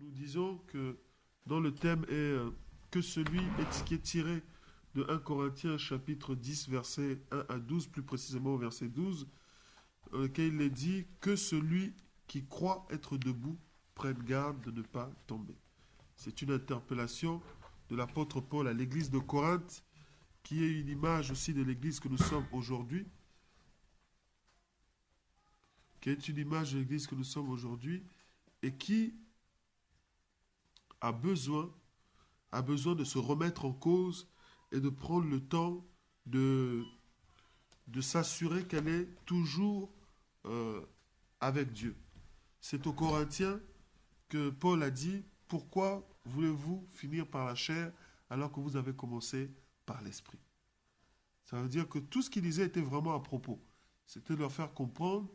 nous disons que dans le thème est que celui qui est tiré de 1 Corinthiens chapitre 10 verset 1 à 12, plus précisément au verset 12, dans lequel il est dit que celui qui croit être debout prenne garde de ne pas tomber. C'est une interpellation de l'apôtre Paul à l'église de Corinthe, qui est une image aussi de l'église que nous sommes aujourd'hui, et qui a besoin de se remettre en cause et de prendre le temps de s'assurer qu'elle est toujours avec Dieu. C'est aux Corinthiens que Paul a dit « Pourquoi voulez-vous finir par la chair alors que vous avez commencé par l'esprit ?» Ça veut dire que tout ce qu'il disait était vraiment à propos. C'était de leur faire comprendre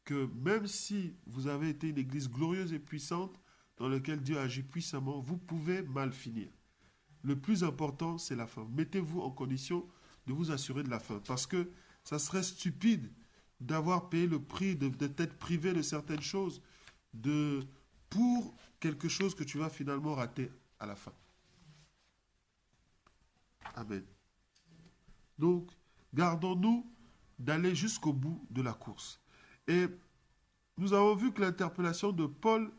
que même si vous avez été une église glorieuse et puissante dans laquelle Dieu agit puissamment, vous pouvez mal finir. Le plus important, c'est la fin. Mettez-vous en condition de vous assurer de la fin. Parce que ça serait stupide d'avoir payé le prix, d'être privé de certaines choses, pour quelque chose que tu vas finalement rater à la fin. Amen. Donc, gardons-nous d'aller jusqu'au bout de la course. Et nous avons vu que l'interpellation de Paul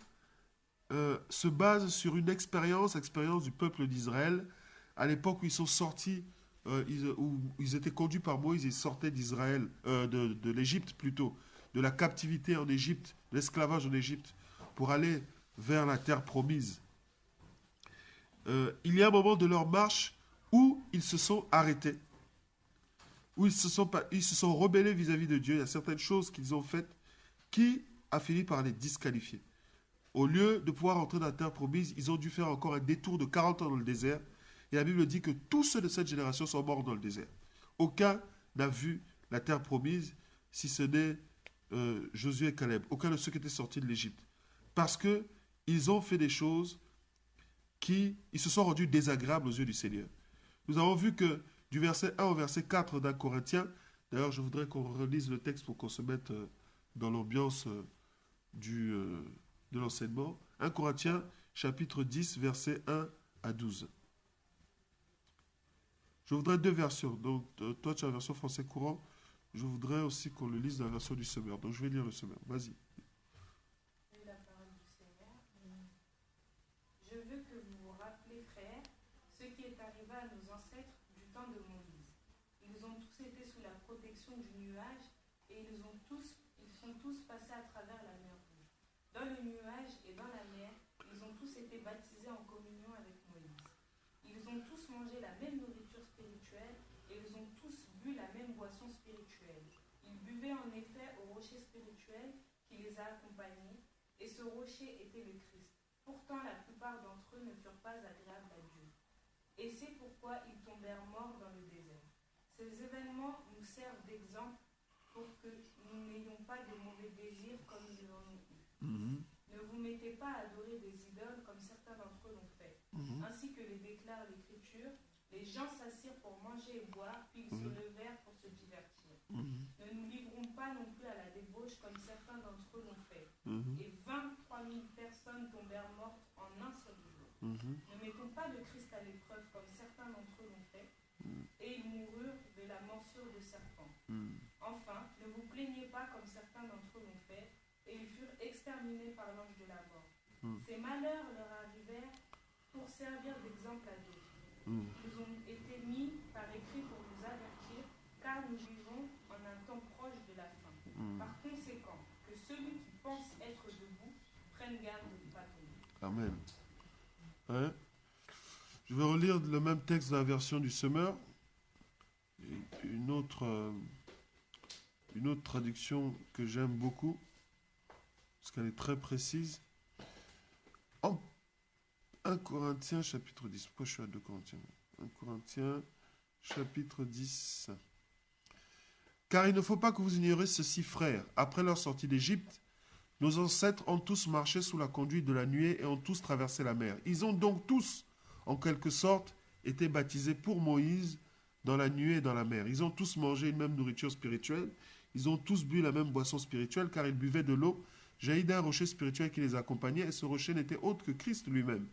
se base sur une expérience du peuple d'Israël, à l'époque où ils sont sortis, où ils étaient conduits par Moïse, ils sortaient d'Israël, de l'Égypte plutôt, de la captivité en Égypte, l'esclavage en Égypte, pour aller vers la terre promise. Il y a un moment de leur marche où ils se sont arrêtés, où ils se sont rebellés vis-à-vis de Dieu. Il y a certaines choses qu'ils ont faites qui a fini par les disqualifier. Au lieu de pouvoir entrer dans la terre promise, ils ont dû faire encore un détour de 40 ans dans le désert. Et la Bible dit que tous ceux de cette génération sont morts dans le désert. Aucun n'a vu la terre promise, si ce n'est Josué et Caleb. Aucun de ceux qui étaient sortis de l'Égypte. Parce qu'ils ont fait des choses ils se sont rendus désagréables aux yeux du Seigneur. Nous avons vu que du verset 1 au verset 4 d'un Corinthien, d'ailleurs je voudrais qu'on relise le texte pour qu'on se mette dans l'ambiance de l'enseignement. 1 Corinthiens, chapitre 10, versets 1 à 12. Je voudrais deux versions. Donc, toi, tu as la version français courant. Je voudrais aussi qu'on le lise dans la version du Semeur. Donc, je vais lire le Semeur. Vas-y. La parole du Seigneur. Je veux que vous vous rappelez, frères, ce qui est arrivé à nos ancêtres du temps de Moïse. Ils ont tous été sous la protection du nuage et ils sont tous passés à travers la mer Rouge. Dans le nuage et dans la mer, ils ont tous été baptisés en communion avec Moïse. Ils ont tous mangé la même nourriture spirituelle et ils ont tous bu la même boisson spirituelle. Ils buvaient en effet au rocher spirituel qui les a accompagnés et ce rocher était le Christ. Pourtant, la plupart d'entre eux ne furent pas agréables à Dieu. Et c'est pourquoi ils tombèrent morts dans le désert. Ces événements nous servent d'exemple pour que nous n'ayons pas de mauvais désirs comme ils en ont eu. Ne vous mettez pas à adorer des idoles comme certains d'entre eux l'ont fait. Ainsi que le déclare l'Écriture, les gens s'assirent pour manger et boire, puis ils se levèrent pour se divertir. Ne nous livrons pas non plus à la débauche comme certains d'entre eux l'ont fait. Et 23 000 personnes tombèrent mortes en un seul jour. Ne mettons pas de Christ à l'épreuve comme certains d'entre eux l'ont fait. Et ils moururent de la morsure de serpent. Enfin, ne vous plaignez pas comme certains d'entre eux l'ont fait, et ils furent exterminés par l'ange de la mort. Ces malheurs leur arrivèrent pour servir d'exemple à d'autres. Ils ont été mis par écrit pour nous avertir, car nous vivons en un temps proche de la fin. Par conséquent, que celui qui pense être debout prenne garde de ne pas tomber. Amen. Hein? Je vais relire le même texte dans la version du Semeur. Une autre traduction que j'aime beaucoup, parce qu'elle est très précise. En 1 Corinthiens, chapitre 10. Pourquoi je suis à 2 Corinthiens? 1 Corinthiens, chapitre 10. Car il ne faut pas que vous ignoriez ceci, frères. Après leur sortie d'Égypte, nos ancêtres ont tous marché sous la conduite de la nuée et ont tous traversé la mer. Ils ont donc tous, en quelque sorte, été baptisés pour Moïse dans la nuée et dans la mer. Ils ont tous mangé une même nourriture spirituelle. Ils ont tous bu la même boisson spirituelle, car ils buvaient de l'eau jaillit d'un rocher spirituel qui les accompagnait, et ce rocher n'était autre que Christ lui-même.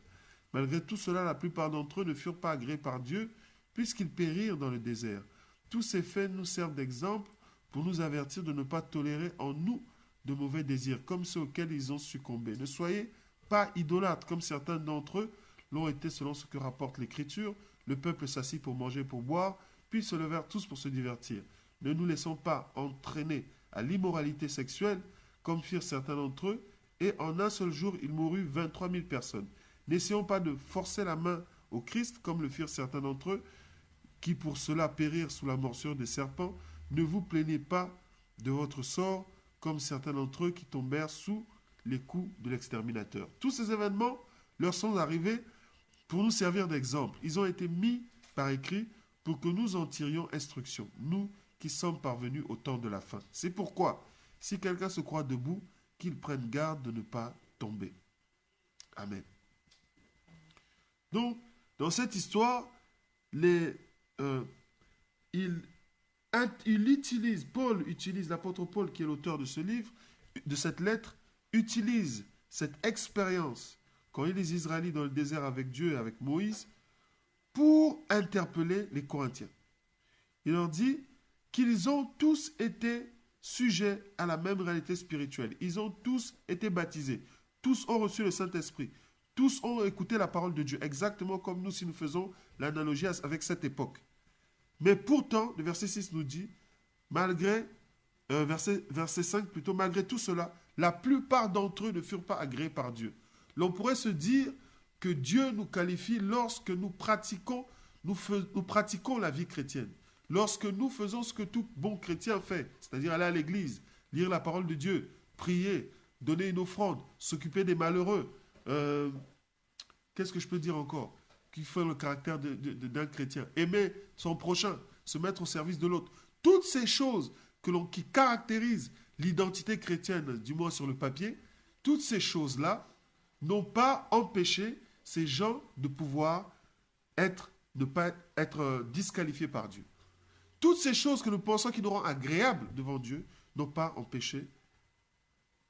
Malgré tout cela, la plupart d'entre eux ne furent pas agréés par Dieu, puisqu'ils périrent dans le désert. Tous ces faits nous servent d'exemple pour nous avertir de ne pas tolérer en nous de mauvais désirs, comme ceux auxquels ils ont succombé. Ne soyez pas idolâtres, comme certains d'entre eux l'ont été selon ce que rapporte l'Écriture. Le peuple s'assit pour manger et pour boire, puis se levèrent tous pour se divertir. Ne nous laissons pas entraîner à l'immoralité sexuelle, comme firent certains d'entre eux, et en un seul jour, il mourut 23 000 personnes. N'essayons pas de forcer la main au Christ, comme le firent certains d'entre eux, qui pour cela périrent sous la morsure des serpents. Ne vous plaignez pas de votre sort, comme certains d'entre eux qui tombèrent sous les coups de l'exterminateur. Tous ces événements leur sont arrivés pour nous servir d'exemple. Ils ont été mis par écrit pour que nous en tirions instruction, nous qui sommes parvenus au temps de la fin. C'est pourquoi, si quelqu'un se croit debout, qu'il prenne garde de ne pas tomber. Amen. Donc, dans cette histoire, l'apôtre Paul, qui est l'auteur de ce livre, de cette lettre, utilise cette expérience, quand il est Israélite dans le désert avec Dieu et avec Moïse, pour interpeller les Corinthiens. Il leur dit qu'ils ont tous été sujets à la même réalité spirituelle. Ils ont tous été baptisés. Tous ont reçu le Saint-Esprit. Tous ont écouté la parole de Dieu, exactement comme nous, si nous faisons l'analogie avec cette époque. Mais pourtant, le verset 6 nous dit, verset 5 plutôt, malgré tout cela, la plupart d'entre eux ne furent pas agréés par Dieu. L'on pourrait se dire que Dieu nous qualifie lorsque nous pratiquons la vie chrétienne. Lorsque nous faisons ce que tout bon chrétien fait, c'est-à-dire aller à l'église, lire la parole de Dieu, prier, donner une offrande, s'occuper des malheureux. Qu'est-ce que je peux dire encore? Qui fait le caractère d'un chrétien. Aimer son prochain, se mettre au service de l'autre. Toutes ces choses qui caractérisent l'identité chrétienne, du moins sur le papier, toutes ces choses-là n'ont pas empêché ces gens de pouvoir ne pas être disqualifiés par Dieu. Toutes ces choses que nous pensons qui nous rendent agréables devant Dieu n'ont pas empêché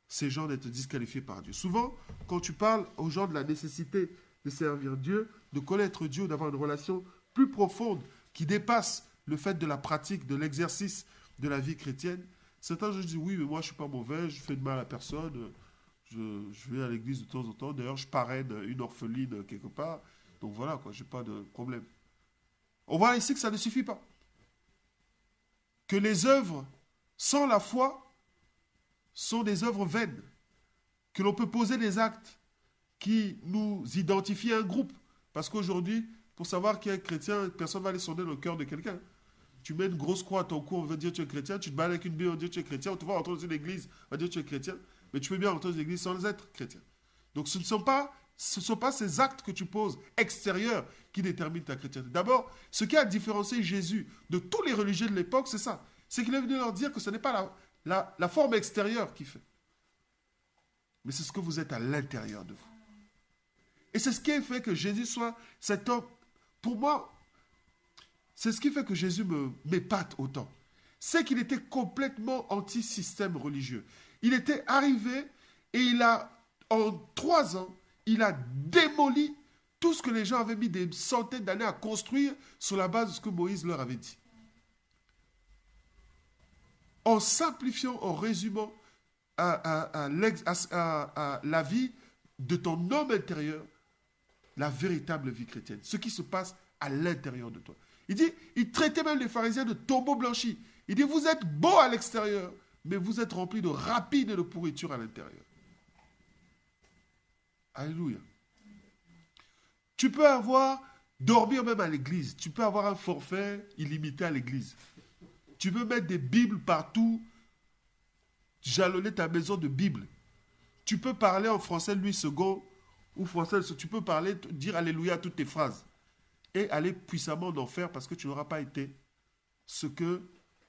ces gens d'être disqualifiés par Dieu. Souvent, quand tu parles aux gens de la nécessité de servir Dieu, de connaître Dieu, d'avoir une relation plus profonde qui dépasse le fait de la pratique, de l'exercice de la vie chrétienne, certains gens disent oui, mais moi je ne suis pas mauvais, je fais de mal à personne, je vais à l'église de temps en temps, d'ailleurs je parraine une orpheline quelque part, donc voilà, quoi, je n'ai pas de problème. On voit ici que ça ne suffit pas. Que les œuvres sans la foi sont des œuvres vaines, que l'on peut poser des actes qui nous identifient à un groupe, parce qu'aujourd'hui, pour savoir qui est chrétien, personne ne va aller sonner dans le cœur de quelqu'un. Tu mets une grosse croix à ton cou, on va dire tu es chrétien, tu te balades avec une Bible, on va dire tu es chrétien, on te voit rentrer dans une église, on va dire tu es chrétien, mais tu peux bien rentrer dans une église sans être chrétien. Donc ce ne sont pas ces actes que tu poses extérieurs qui déterminent ta chrétienté. D'abord, ce qui a différencié Jésus de tous les religieux de l'époque, c'est ça. C'est qu'il est venu leur dire que ce n'est pas la forme extérieure qui fait, mais c'est ce que vous êtes à l'intérieur de vous. Et c'est ce qui fait que Jésus soit cet homme. Pour moi, c'est ce qui fait que Jésus m'épate autant. C'est qu'il était complètement anti-système religieux. Il était arrivé et en 3 ans, il a démoli tout ce que les gens avaient mis des centaines d'années à construire sur la base de ce que Moïse leur avait dit. En simplifiant, en résumant à la vie de ton homme intérieur, la véritable vie chrétienne, ce qui se passe à l'intérieur de toi. Il traitait même les pharisiens de tombeaux blanchis. Il dit, vous êtes beaux à l'extérieur, mais vous êtes remplis de rapines et de pourriture à l'intérieur. Alléluia. Tu peux dormir même à l'église. Tu peux avoir un forfait illimité à l'église. Tu peux mettre des Bibles partout, jalonner ta maison de Bibles. Tu peux parler en français Louis II ou français, tu peux dire Alléluia à toutes tes phrases et aller puissamment en enfer parce que tu n'auras pas été ce que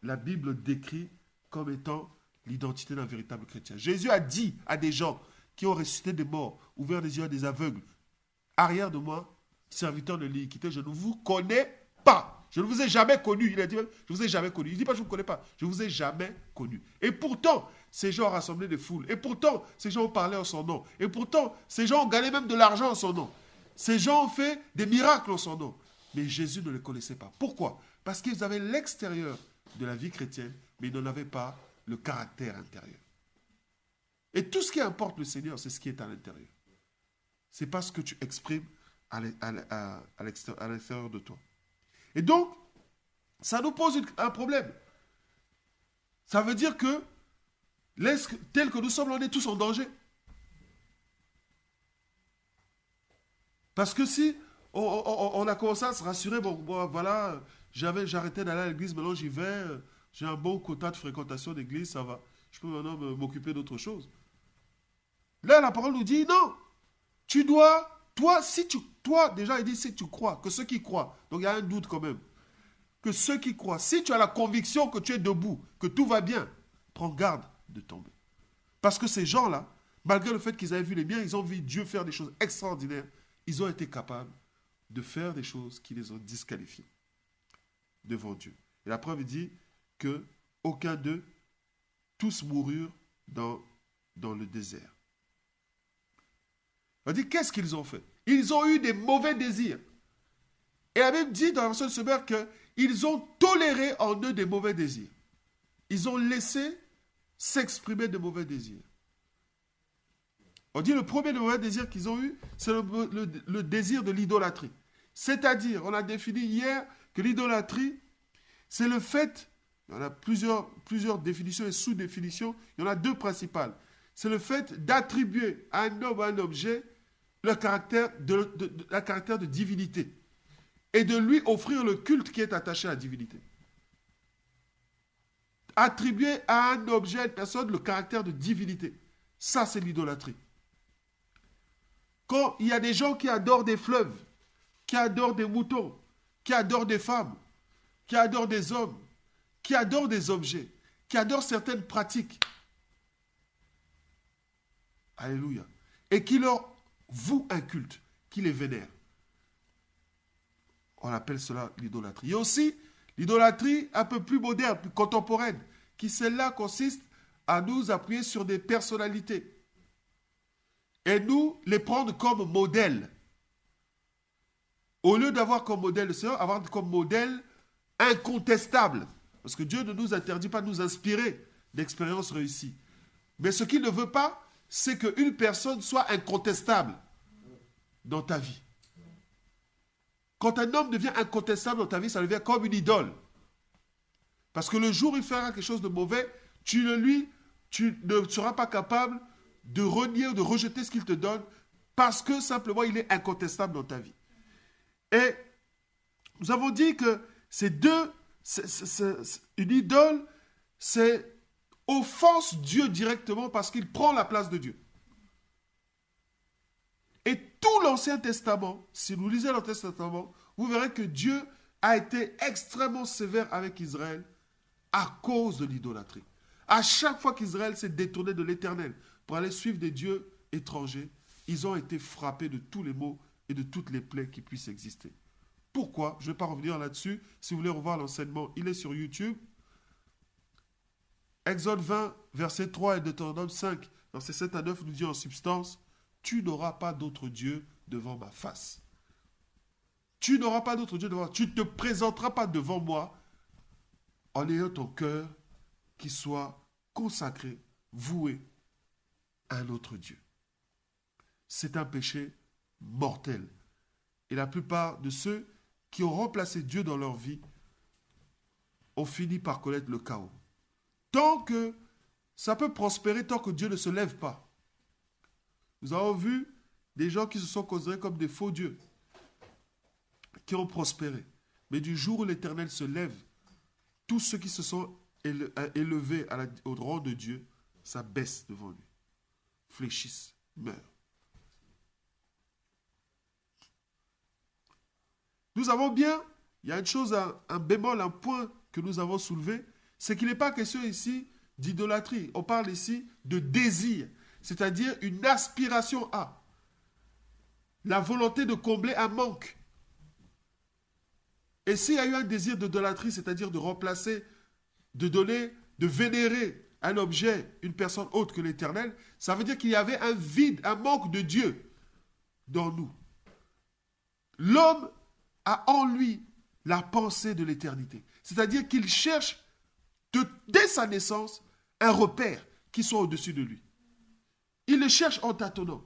la Bible décrit comme étant l'identité d'un véritable chrétien. Jésus a dit à des gens qui ont ressuscité des morts, ouvert les yeux à des aveugles, arrière de moi, serviteur de l'iniquité, je ne vous connais pas. Je ne vous ai jamais connu. Il a dit, je ne vous ai jamais connu. Il ne dit pas, je ne vous connais pas. Je ne vous ai jamais connu. Et pourtant, ces gens ont rassemblé des foules. Et pourtant, ces gens ont parlé en son nom. Et pourtant, ces gens ont gagné même de l'argent en son nom. Ces gens ont fait des miracles en son nom. Mais Jésus ne les connaissait pas. Pourquoi? Parce qu'ils avaient l'extérieur de la vie chrétienne, mais ils n'en avaient pas le caractère intérieur. Et tout ce qui importe le Seigneur, c'est ce qui est à l'intérieur. C'est pas ce que tu exprimes à l'extérieur de toi. Et donc, ça nous pose un problème. Ça veut dire que, tel que nous sommes, on est tous en danger. Parce que si on a commencé à se rassurer, bon voilà, j'arrêtais d'aller à l'église, maintenant j'y vais, j'ai un bon quota de fréquentation d'église, ça va. Je peux maintenant m'occuper d'autre chose. Là, la parole nous dit, non, tu dois, toi, déjà, il dit, si tu crois, que ceux qui croient, donc il y a un doute quand même, que ceux qui croient, si tu as la conviction que tu es debout, que tout va bien, prends garde de tomber. Parce que ces gens-là, malgré le fait qu'ils avaient vu les miens, ils ont vu Dieu faire des choses extraordinaires, ils ont été capables de faire des choses qui les ont disqualifiés devant Dieu. Et la preuve dit que aucun d'eux, tous moururent dans le désert. On dit, qu'est-ce qu'ils ont fait? Ils ont eu des mauvais désirs. Et la Bible dit dans la version de Semeur qu'ils ont toléré en eux des mauvais désirs. Ils ont laissé s'exprimer de mauvais désirs. On dit le premier mauvais désir qu'ils ont eu, c'est le désir de l'idolâtrie. C'est-à-dire, on a défini hier que l'idolâtrie, c'est le fait, il y en a plusieurs définitions et sous-définitions, il y en a deux principales. C'est le fait d'attribuer à un homme ou à un objet le caractère de divinité et de lui offrir le culte qui est attaché à la divinité. Attribuer à un objet, à une personne, le caractère de divinité. Ça, c'est l'idolâtrie. Quand il y a des gens qui adorent des fleuves, qui adorent des moutons, qui adorent des femmes, qui adorent des hommes, qui adorent des objets, qui adorent certaines pratiques, alléluia, et qui leur vouent un culte, qui les vénèrent. On appelle cela l'idolâtrie. Il y a aussi l'idolâtrie un peu plus moderne, plus contemporaine, qui celle-là consiste à nous appuyer sur des personnalités et nous les prendre comme modèle. Au lieu d'avoir comme modèle le Seigneur, avoir comme modèle incontestable. Parce que Dieu ne nous interdit pas de nous inspirer d'expériences réussies. Mais ce qu'il ne veut pas, c'est qu'une personne soit incontestable dans ta vie. Quand un homme devient incontestable dans ta vie, ça devient comme une idole. Parce que le jour où il fera quelque chose de mauvais, tu ne seras pas capable de renier ou de rejeter ce qu'il te donne parce que simplement il est incontestable dans ta vie. Et nous avons dit que une idole, c'est offense Dieu directement parce qu'il prend la place de Dieu. Et tout l'Ancien Testament, si vous lisez l'Ancien Testament, vous verrez que Dieu a été extrêmement sévère avec Israël à cause de l'idolâtrie. À chaque fois qu'Israël s'est détourné de l'Éternel pour aller suivre des dieux étrangers, ils ont été frappés de tous les maux et de toutes les plaies qui puissent exister. Pourquoi? Je ne vais pas revenir là-dessus. Si vous voulez revoir l'enseignement, il est sur YouTube. Exode 20, verset 3 et Deutéronome 5, verset 7 à 9, nous dit en substance, « Tu n'auras pas d'autre Dieu devant ma face. » Tu n'auras pas d'autre Dieu devant moi. Tu ne te présenteras pas devant moi en ayant ton cœur qui soit consacré, voué à un autre Dieu. C'est un péché mortel. Et la plupart de ceux qui ont remplacé Dieu dans leur vie ont fini par connaître le chaos. Tant que ça peut prospérer, tant que Dieu ne se lève pas. Nous avons vu des gens qui se sont considérés comme des faux dieux, qui ont prospéré. Mais du jour où l'Éternel se lève, tous ceux qui se sont élevés au rang de Dieu, ça baisse devant lui, fléchissent, meurent. Nous avons bien, il y a une chose, un bémol, un point que nous avons soulevé, c'est qu'il n'est pas question ici d'idolâtrie. On parle ici de désir, c'est-à-dire une aspiration à la volonté de combler un manque. Et s'il y a eu un désir d'idolâtrie, c'est-à-dire de remplacer, de donner, de vénérer un objet, une personne autre que l'Éternel, ça veut dire qu'il y avait un vide, un manque de Dieu dans nous. L'homme a en lui la pensée de l'éternité. C'est-à-dire qu'il cherche, dès sa naissance, un repère qui soit au-dessus de lui. Il le cherche en tâtonnant.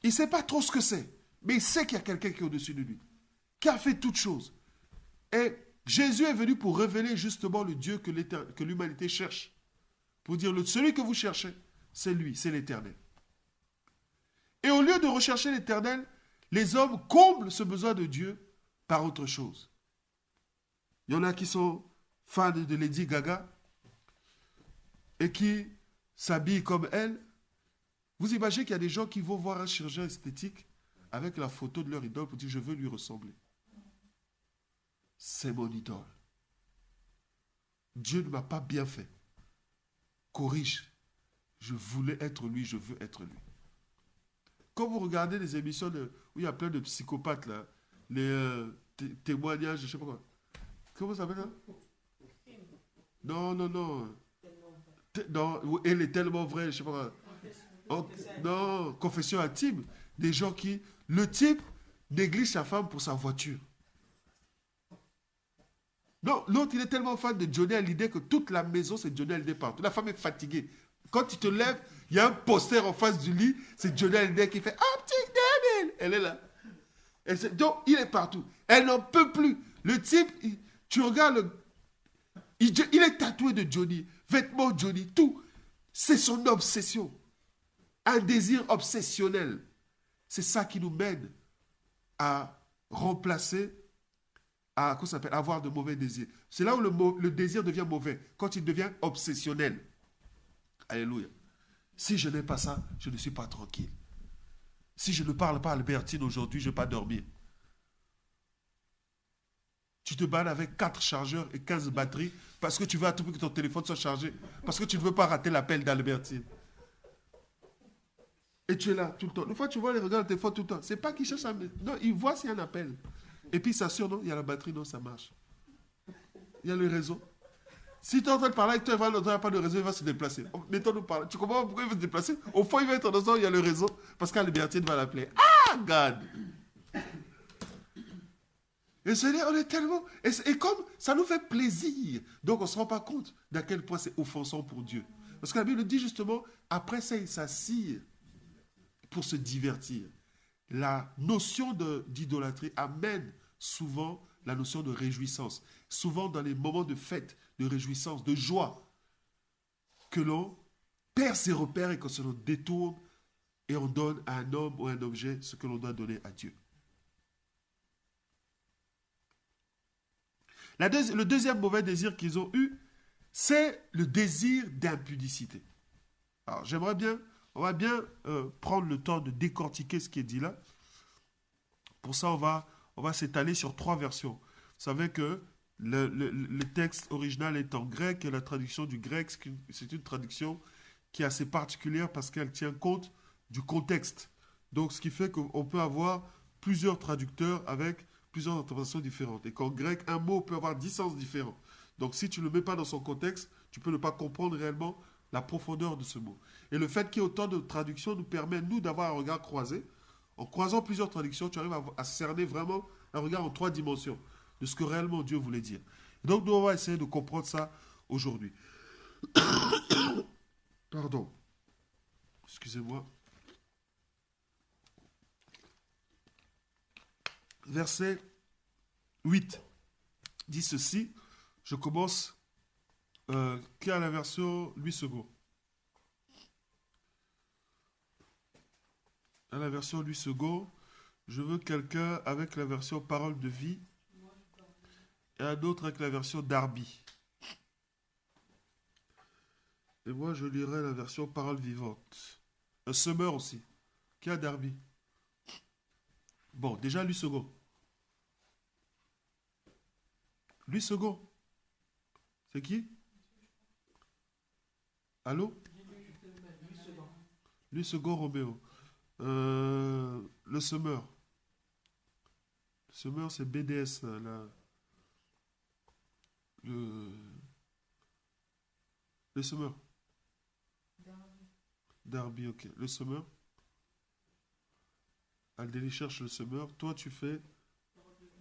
Il ne sait pas trop ce que c'est, mais il sait qu'il y a quelqu'un qui est au-dessus de lui, qui a fait toutes choses. Et Jésus est venu pour révéler justement le Dieu que l'humanité cherche. Pour dire, celui que vous cherchez, c'est lui, c'est l'Éternel. Et au lieu de rechercher l'Éternel, les hommes comblent ce besoin de Dieu par autre chose. Il y en a qui sont fans de Lady Gaga et qui s'habillent comme elle. Vous imaginez qu'il y a des gens qui vont voir un chirurgien esthétique avec la photo de leur idole pour dire je veux lui ressembler. C'est mon idole. Dieu ne m'a pas bien fait. Corrige. Je voulais être lui, je veux être lui. Quand vous regardez les émissions où il y a plein de psychopathes, là, les témoignages, je ne sais pas quoi. Comment ça s'appelle ça? Non. Non, elle est tellement vraie, je ne sais pas quoi. Non, confession intime. Des gens qui... Le type néglige sa femme pour sa voiture. Non, l'autre, il est tellement fan de Johnny Hallyday que toute la maison, c'est Johnny Hallyday partout. La femme est fatiguée. Quand tu te lèves, il y a un poster en face du lit, c'est Johnny Hallyday qui fait « Optic Devil !» Elle est là. Donc, il est partout. Elle n'en peut plus. Le type, tu regardes, il est tatoué de Johnny, vêtements Johnny, tout. C'est son obsession. Un désir obsessionnel. C'est ça qui nous mène à remplacer, à quoi ça s'appelle, avoir de mauvais désirs. C'est là où le désir devient mauvais, quand il devient obsessionnel. Alléluia. Si je n'ai pas ça, je ne suis pas tranquille. Si je ne parle pas à Albertine aujourd'hui, je ne vais pas dormir. Tu te balades avec 4 chargeurs et 15 batteries parce que tu veux à tout prix que ton téléphone soit chargé, parce que tu ne veux pas rater l'appel d'Albertine. Et tu es là tout le temps. Une fois, tu vois les regards de téléphone tout le temps. C'est pas qu'ils cherchent à... Non, ils voient s'il y a un appel. Et puis, il s'assure, non, il y a la batterie, non, ça marche. Il y a le réseau. Si tu es en train de parler avec toi, il n'y a pas de réseau, il va se déplacer. Mettons-nous parler. Tu comprends pourquoi il va se déplacer? Au fond, il va être dans un, il y a le réseau, parce qu'Albertine va l'appeler. Ah, God! Et on est tellement... Et comme ça nous fait plaisir, donc on ne se rend pas compte d'à quel point c'est offensant pour Dieu. Parce que la Bible dit justement, après ça, il s'assire pour se divertir. La notion d'idolâtrie amène souvent la notion de réjouissance. Souvent dans les moments de fête, de réjouissance, de joie, que l'on perd ses repères et qu'on se détourne et on donne à un homme ou à un objet ce que l'on doit donner à Dieu. Le deuxième mauvais désir qu'ils ont eu, c'est le désir d'impudicité. Alors, on va bien prendre le temps de décortiquer ce qui est dit là. Pour ça, on va s'étaler sur 3 versions. Vous savez que le texte original est en grec et la traduction du grec, c'est une traduction qui est assez particulière parce qu'elle tient compte du contexte. Donc, ce qui fait qu'on peut avoir plusieurs traducteurs avec plusieurs interprétations différentes. Et qu'en grec, un mot peut avoir 10 sens différents. Donc, si tu ne le mets pas dans son contexte, tu peux ne pas comprendre réellement la profondeur de ce mot. Et le fait qu'il y ait autant de traductions nous permet, nous, d'avoir un regard croisé. En croisant plusieurs traductions, tu arrives à cerner vraiment un regard en 3 dimensions de ce que réellement Dieu voulait dire. Et donc, nous, on va essayer de comprendre ça aujourd'hui. Pardon. Excusez-moi. Verset 8 dit ceci. Je commence qui a la version Louis II. À la version Louis II, je veux quelqu'un avec la version Parole de vie et un autre avec la version Darby. Et moi, je lirai la version Parole vivante. Un Summer aussi. Qui a Darby? Bon, déjà Louis II. Louis II. C'est qui? Allô? Louis II Roméo. Le Summer. Le Summer, c'est BDS. Le semeur. Darby. Darby, ok. Le semeur. Aldélie cherche le semeur. Toi, tu fais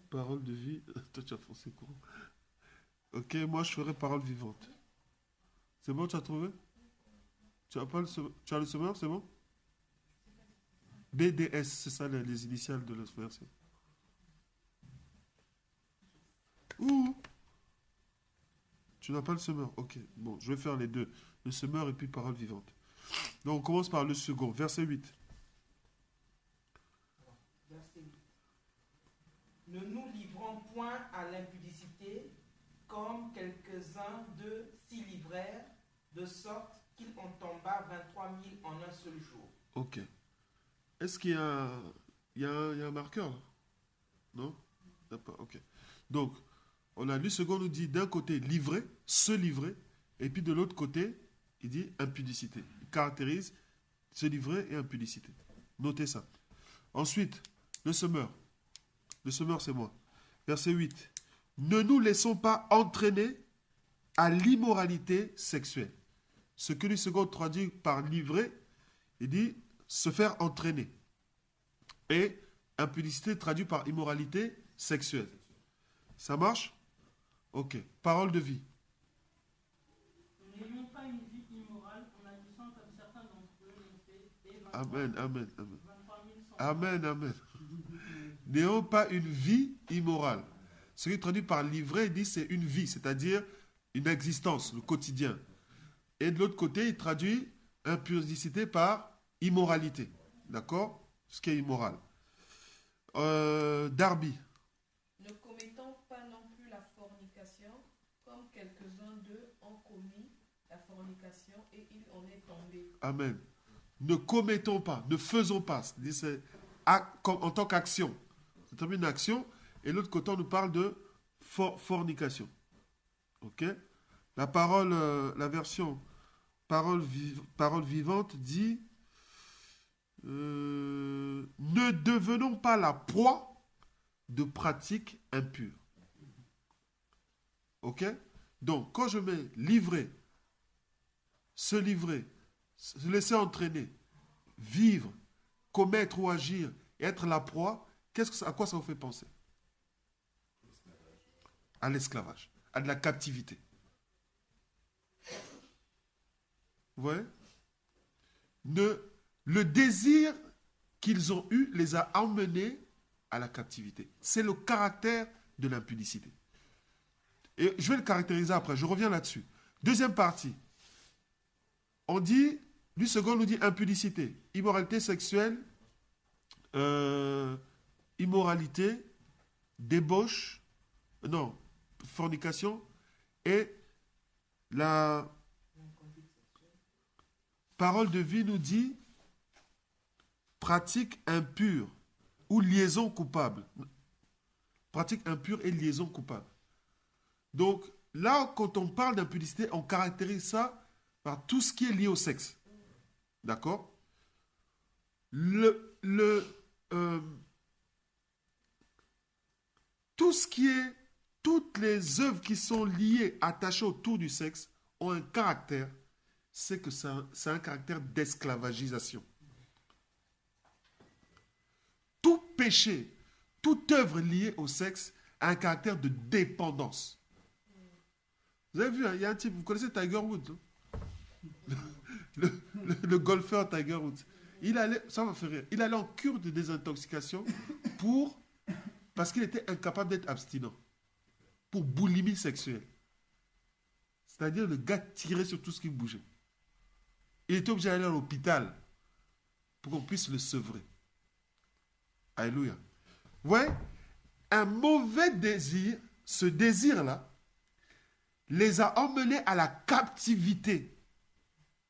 parole de vie. Toi, tu as foncé courant. Ok, moi, je ferai parole vivante. C'est bon, tu as trouvé? Tu as, pas le semeur, tu as le semeur, c'est bon? BDS, c'est ça les initiales de la version. Ouh! Tu n'as pas le semeur. Ok, bon, je vais faire les deux. Le semeur et puis parole vivante. Donc, on commence par le second, verset 8. Verset 8. Ne nous livrons point à l'impudicité, comme quelques-uns d'eux s'y livrèrent, de sorte qu'il en tomba 23 000 en un seul jour. Ok. Est-ce qu'il y a, il y a un marqueur là? Non? Il n'y a pas. Ok. Donc, on a lu second nous dit d'un côté livrer, se livrer, et puis de l'autre côté, il dit impudicité. Il caractérise se livrer et impudicité. Notez ça. Ensuite, le semeur. Le semeur, c'est moi. Verset 8. Ne nous laissons pas entraîner à l'immoralité sexuelle. Ce que le second traduit par livrer, il dit se faire entraîner. Et impudicité traduit par immoralité sexuelle. Ça marche? Ok. Parole de vie. N'ayons pas une vie immorale en agissant comme certains d'entre eux l'ont fait. Et Amen, amen, amen. 23 100. Amen, amen. N'ayons pas une vie immorale. Ce qui est traduit par livrer, il dit c'est une vie, c'est-à-dire une existence, le quotidien. Et de l'autre côté, il traduit impudicité par immoralité. D'accord? Ce qui est immoral. Darby. Ne commettons pas non plus la fornication, comme quelques-uns d'eux ont commis la fornication et il en est tombé. Amen. Ne commettons pas, ne faisons pas. C'est en tant qu'action. C'est une action. Et l'autre côté, on nous parle de fornication. Ok? La parole, la version parole vivante dit ne devenons pas la proie de pratiques impures. Ok? Donc, quand je mets livrer, se laisser entraîner, vivre, commettre ou agir, être la proie, à quoi ça vous fait penser? À l'esclavage, à de la captivité. Vous voyez? Le désir qu'ils ont eu les a emmenés à la captivité. C'est le caractère de l'impudicité. Et je vais le caractériser après, je reviens là-dessus. Deuxième partie. On dit, du second nous dit impudicité, immoralité sexuelle, immoralité, débauche, non, fornication, et la parole de vie nous dit pratique impure ou liaison coupable. Pratique impure et liaison coupable. Donc, là, quand on parle d'impudicité, on caractérise ça par tout ce qui est lié au sexe. D'accord? Tout ce qui est, toutes les œuvres qui sont liées, attachées autour du sexe, ont un caractère, c'est que c'est un caractère d'esclavagisation. Tout péché, toute œuvre liée au sexe a un caractère de dépendance. Vous avez vu, hein, il y a un type, vous connaissez Tiger Woods, hein? le golfeur Tiger Woods. Ça m'a fait rire. Il allait en cure de désintoxication parce qu'il était incapable d'être abstinent. Pour boulimie sexuelle. C'est-à-dire le gars tirait sur tout ce qui bougeait. Il était obligé d'aller à l'hôpital pour qu'on puisse le sevrer. Alléluia. Vous voyez, un mauvais désir, ce désir-là, les a emmenés à la captivité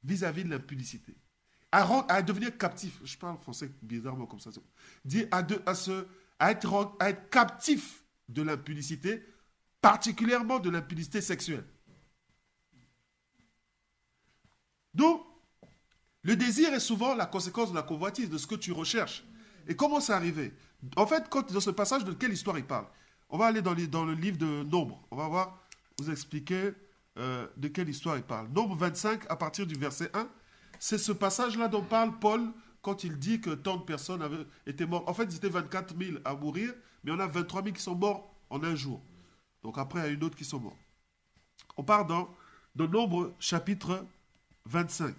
vis-à-vis de l'impudicité. À devenir captif. Je parle français bizarrement comme ça. À être captif de l'impudicité, particulièrement de l'impudicité sexuelle. Donc, le désir est souvent la conséquence de la convoitise, de ce que tu recherches. Et comment c'est arrivé? En fait, dans ce passage, de quelle histoire il parle? On va aller dans le livre de Nombre. On va voir, vous expliquer de quelle histoire il parle. Nombre 25, à partir du verset 1, c'est ce passage-là dont parle Paul quand il dit que tant de personnes avaient été mortes. En fait, ils étaient 24 000 à mourir, mais on a 23 000 qui sont morts en un jour. Donc après, il y a une autre qui sont morts. On part dans Nombre chapitre 25.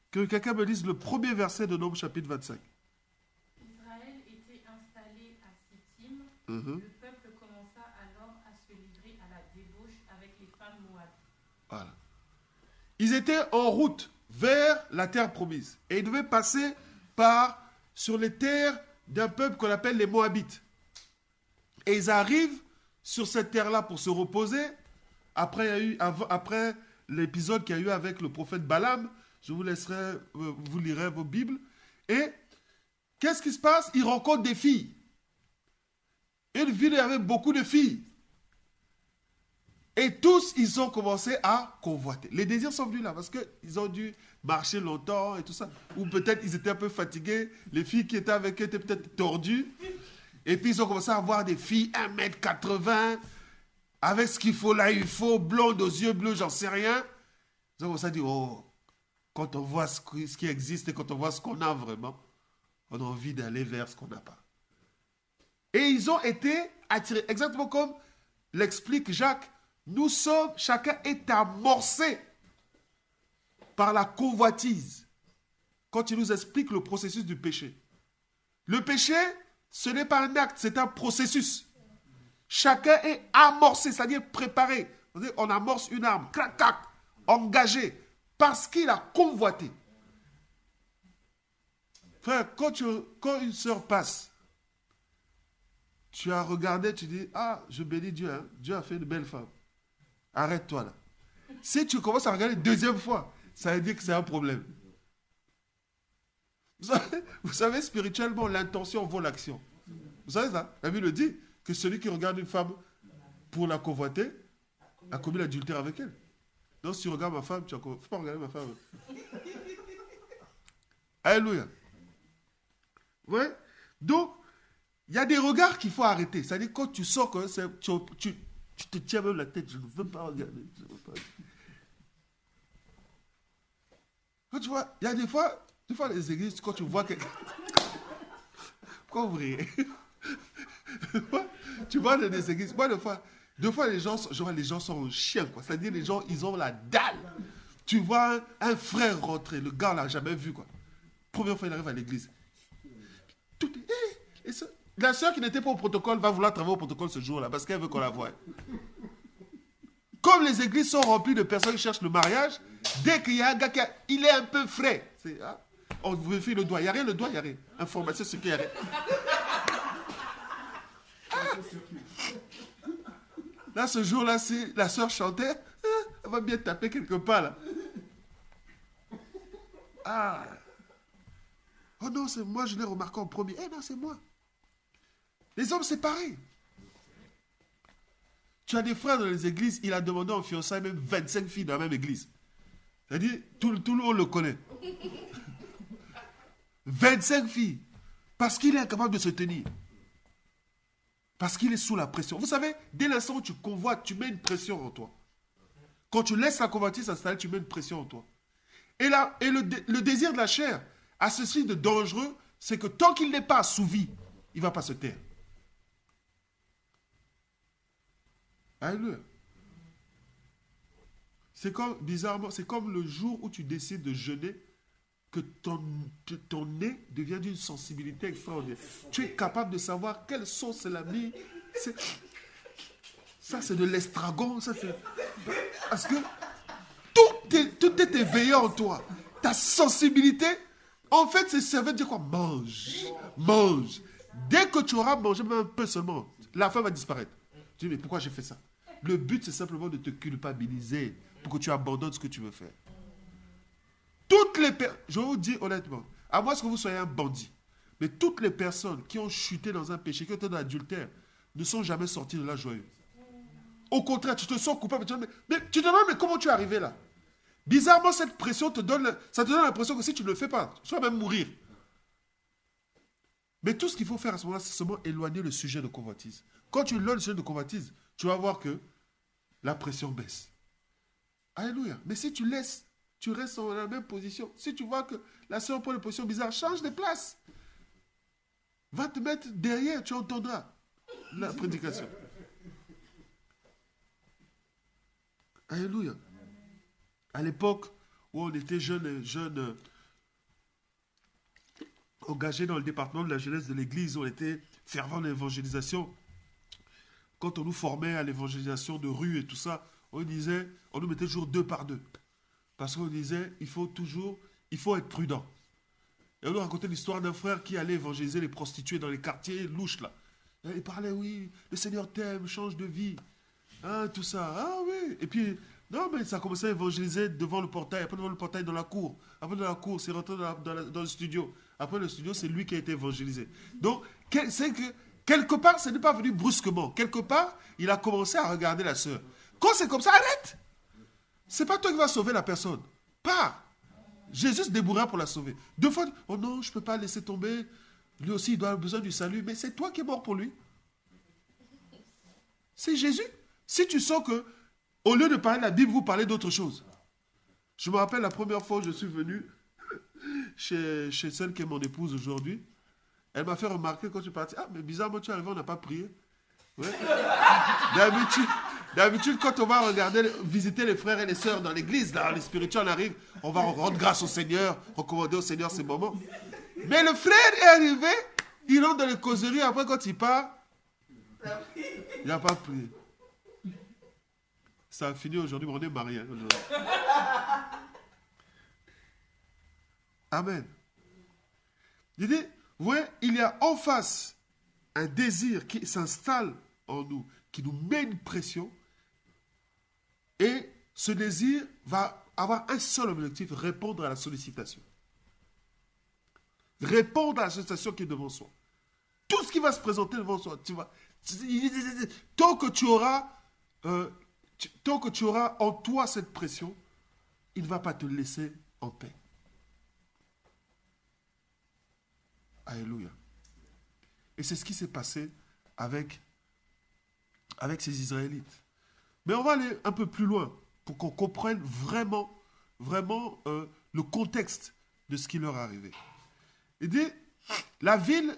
Que quelqu'un me lise le premier verset de Nombre chapitre 25. Israël était installé à Sittim. Mhm. Le peuple commença alors à se livrer à la débauche avec les femmes moabites. Voilà. Ils étaient en route vers la terre promise. Et ils devaient passer sur les terres d'un peuple qu'on appelle les Moabites. Et ils arrivent sur cette terre-là pour se reposer. Après l'épisode qu'il y a eu avec le prophète Balaam, je vous laisserai, vous lirez vos Bibles. Et qu'est-ce qui se passe? Ils rencontrent des filles. Une ville où il y avait beaucoup de filles. Et tous, ils ont commencé à convoiter. Les désirs sont venus là, parce qu'ils ont dû marcher longtemps et tout ça. Ou peut-être ils étaient un peu fatigués. Les filles qui étaient avec eux étaient peut-être tordues. Et puis ils ont commencé à voir des filles 1m80, avec ce qu'il faut là, il faut, blondes aux yeux bleus, j'en sais rien. Ils ont commencé à dire, oh, quand on voit ce qui existe et quand on voit ce qu'on a vraiment, on a envie d'aller vers ce qu'on n'a pas. Et ils ont été attirés, exactement comme l'explique Jacques. Chacun est amorcé par la convoitise quand il nous explique le processus du péché. Le péché, ce n'est pas un acte, c'est un processus. Chacun est amorcé, c'est-à-dire préparé. On amorce une arme, clac, clac, engagé, parce qu'il a convoité. Frère, quand une sœur passe, tu as regardé, tu dis, ah, je bénis Dieu, hein. Dieu a fait une belle femme. Arrête-toi là. Si tu commences à regarder une deuxième fois, ça veut dire que c'est un problème. Vous savez, spirituellement, l'intention vaut l'action. Vous savez ça? La Bible dit que celui qui regarde une femme pour la convoiter a commis l'adultère avec elle. Donc si tu regardes ma femme, tu ne faut pas regarder ma femme. Alléluia. Ouais. Donc, il y a des regards qu'il faut arrêter. C'est-à-dire quand tu sens que tu te tiens même la tête, je ne veux pas regarder. Quand tu vois, il y a des fois les églises, quand tu vois quelqu'un... Pourquoi vous riez? Tu vois dans des églises, moi deux fois les gens sont chiens, quoi. C'est-à-dire les gens, ils ont la dalle. Tu vois un frère rentrer, le gars, on l'a jamais vu, quoi. Première fois, il arrive à l'église. Tout est... Et ça, la sœur qui n'était pas au protocole va vouloir travailler au protocole ce jour-là parce qu'elle veut qu'on la voie. Comme les églises sont remplies de personnes qui cherchent le mariage, dès qu'il y a un gars il est un peu frais. On vous fait le doigt. Il n'y a rien, le doigt, il n'y a rien. Information, c'est qu'il y a rien. Là, ce jour-là, si la sœur chantait, elle va bien taper quelque part, là. Ah. Oh non, c'est moi, je l'ai remarqué en premier. Eh non, c'est moi. Les hommes, c'est pareil. Tu as des frères dans les églises, il a demandé en fiançailles même 25 filles dans la même église. C'est-à-dire, tout le monde le connaît. 25 filles. Parce qu'il est incapable de se tenir. Parce qu'il est sous la pression. Vous savez, dès l'instant où tu convoites, tu mets une pression en toi. Quand tu laisses la convoitise s'installer, tu mets une pression en toi. Et le désir de la chair a ceci de dangereux, c'est que tant qu'il n'est pas assouvi, il ne va pas se taire. Alléluia. C'est comme, bizarrement, c'est comme le jour où tu décides de jeûner, que ton nez devient d'une sensibilité extraordinaire. Tu es capable de savoir quelle sauce elle a mis. Ça, c'est de l'estragon. Parce que tout est éveillé en toi. Ta sensibilité, en fait, ça veut dire quoi? Mange. Dès que tu auras mangé même un peu seulement, la faim va disparaître. Tu dis, mais pourquoi j'ai fait ça? Le but, c'est simplement de te culpabiliser pour que tu abandonnes ce que tu veux faire. Je vous dis honnêtement, à moins que vous soyez un bandit, mais toutes les personnes qui ont chuté dans un péché, qui ont été dans l'adultère, ne sont jamais sorties de là joyeux. Au contraire, tu te sens coupable. Mais tu te demandes, mais comment tu es arrivé là? Bizarrement, cette pression ça te donne l'impression que si tu ne le fais pas, tu vas même mourir. Mais tout ce qu'il faut faire à ce moment-là, c'est seulement éloigner le sujet de convoitise. Quand tu éloignes le sujet de convoitise, tu vas voir que la pression baisse. Alléluia. Mais si tu laisses, tu restes dans la même position. Si tu vois que la sœur prend une position bizarre, change de place. Va te mettre derrière, tu entendras la prédication. Alléluia. À l'époque où on était jeunes, engagés dans le département de la jeunesse de l'église, on était fervents d'évangélisation. Quand on nous formait à l'évangélisation de rue et tout ça, on nous mettait toujours 2 par 2. Parce qu'on disait, il faut être prudent. Et on nous racontait l'histoire d'un frère qui allait évangéliser les prostituées dans les quartiers louches là. Et il parlait, oui, le Seigneur t'aime, change de vie. Hein, tout ça. Ah oui. Et puis, non, mais ça a commencé à évangéliser devant le portail. Après, devant le portail, dans la cour. Après, dans la cour, c'est rentré dans le studio. Après, le studio, c'est lui qui a été évangélisé. Donc, c'est que, quelque part, ce n'est pas venu brusquement. Quelque part, il a commencé à regarder la sœur. Quand c'est comme ça, arrête. C'est pas toi qui vas sauver la personne. Pas. Jésus se débrouillera pour la sauver. 2 fois, oh non, je ne peux pas laisser tomber. Lui aussi, il doit avoir besoin du salut. Mais c'est toi qui es mort pour lui. C'est Jésus. Si tu sens que, au lieu de parler de la Bible, vous parlez d'autre chose. Je me rappelle la première fois où je suis venu chez celle qui est mon épouse aujourd'hui. Elle m'a fait remarquer quand je suis parti. Ah, mais bizarrement, tu es arrivé, on n'a pas prié. Ouais. D'habitude, quand on va visiter les frères et les sœurs dans l'église, dans les spirituels, on arrive, on va rendre grâce au Seigneur, recommander au Seigneur ces moments. Mais le frère est arrivé, il rentre dans les causeries, après quand il part, il n'a pas prié. Ça a fini aujourd'hui, mais on est mariés. Amen. Il dit, vous voyez, il y a en face un désir qui s'installe en nous, qui nous met une pression, et ce désir va avoir un seul objectif, répondre à la sollicitation. Répondre à la sollicitation qui est devant soi. Tout ce qui va se présenter devant soi, tu vois, tant que tu auras en toi cette pression, il ne va pas te laisser en paix. Alléluia. Et c'est ce qui s'est passé avec ces Israélites. Mais on va aller un peu plus loin pour qu'on comprenne vraiment le contexte de ce qui leur est arrivé. Il dit, la ville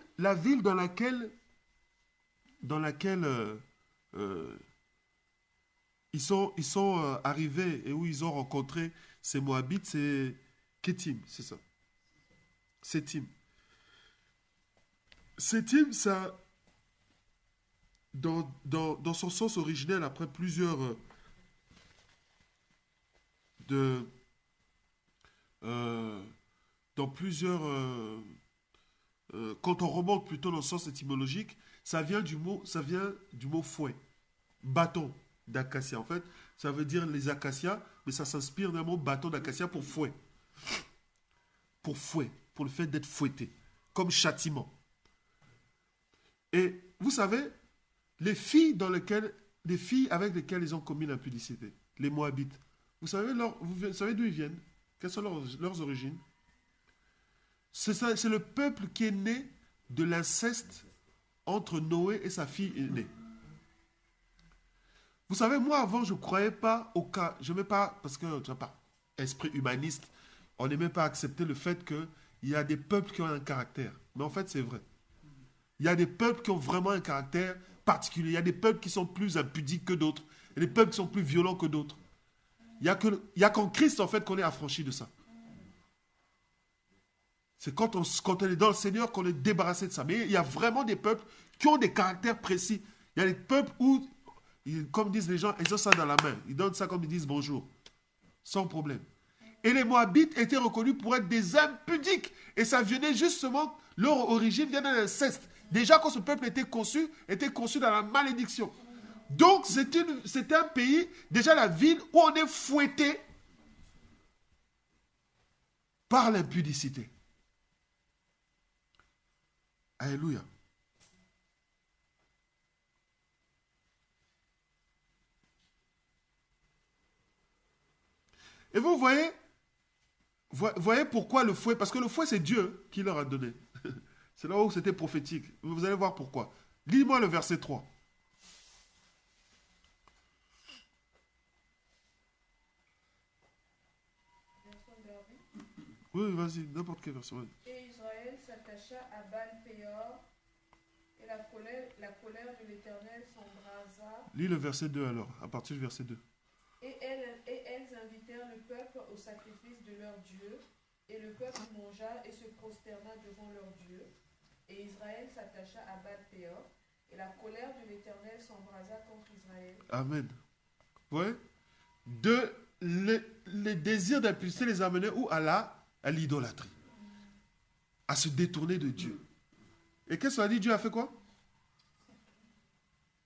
dans laquelle ils sont arrivés et où ils ont rencontré ces Moabites, c'est Kétim, c'est ça. Sétim. Sétim, ça, dans son sens originel, après plusieurs quand on remonte plutôt dans le sens étymologique, ça vient du mot fouet, bâton d'acacia. En fait, ça veut dire les acacias, mais ça s'inspire d'un mot bâton d'acacia pour fouet. Pour fouet, pour le fait d'être fouetté, comme châtiment. Et vous savez, les filles avec lesquelles ils ont commis l'impudicité, les Moabites, vous savez d'où ils viennent? Quelles sont leurs origines? C'est le peuple qui est né de l'inceste entre Noé et sa fille aînée. Vous savez, moi avant, je ne croyais pas au cas, je n'aimais pas, parce que, tu vois, par esprit humaniste, on n'aimait pas accepter le fait qu'il y a des peuples qui ont un caractère. Mais en fait, c'est vrai. Il y a des peuples qui ont vraiment un caractère particulier. Il y a des peuples qui sont plus impudiques que d'autres. Il y a des peuples qui sont plus violents que d'autres. Il n'y a qu'en Christ, en fait, qu'on est affranchi de ça. C'est quand on est dans le Seigneur qu'on est débarrassé de ça. Mais il y a vraiment des peuples qui ont des caractères précis. Il y a des peuples où, comme disent les gens, ils ont ça dans la main. Ils donnent ça comme ils disent bonjour. Sans problème. Et les Moabites étaient reconnus pour être des impudiques. Et ça venait justement, leur origine vient d'un inceste. Déjà, quand ce peuple était conçu dans la malédiction. Donc, c'était un pays, déjà la ville, où on est fouetté par l'impudicité. Alléluia. Et vous voyez pourquoi le fouet, parce que le fouet, c'est Dieu qui leur a donné. C'est là où c'était prophétique. Vous allez voir pourquoi. Lis-moi le verset 3. Oui, vas-y, n'importe quel verset. Et Israël s'attacha à Baal-Péor, et la colère de l'Éternel s'embrasa. Lis le verset 2 alors, à partir du verset 2. Et elles invitèrent le peuple au sacrifice de leur Dieu, et le peuple mangea et se prosterna devant leur Dieu. Et Israël s'attacha à Baal-Péor, et la colère de l'Éternel s'embrasa contre Israël. Amen. Ouais. Les désirs d'impulser les amenaient où? À l'idolâtrie. À se détourner de Dieu. Et qu'est-ce qu'on a dit? Dieu a fait quoi?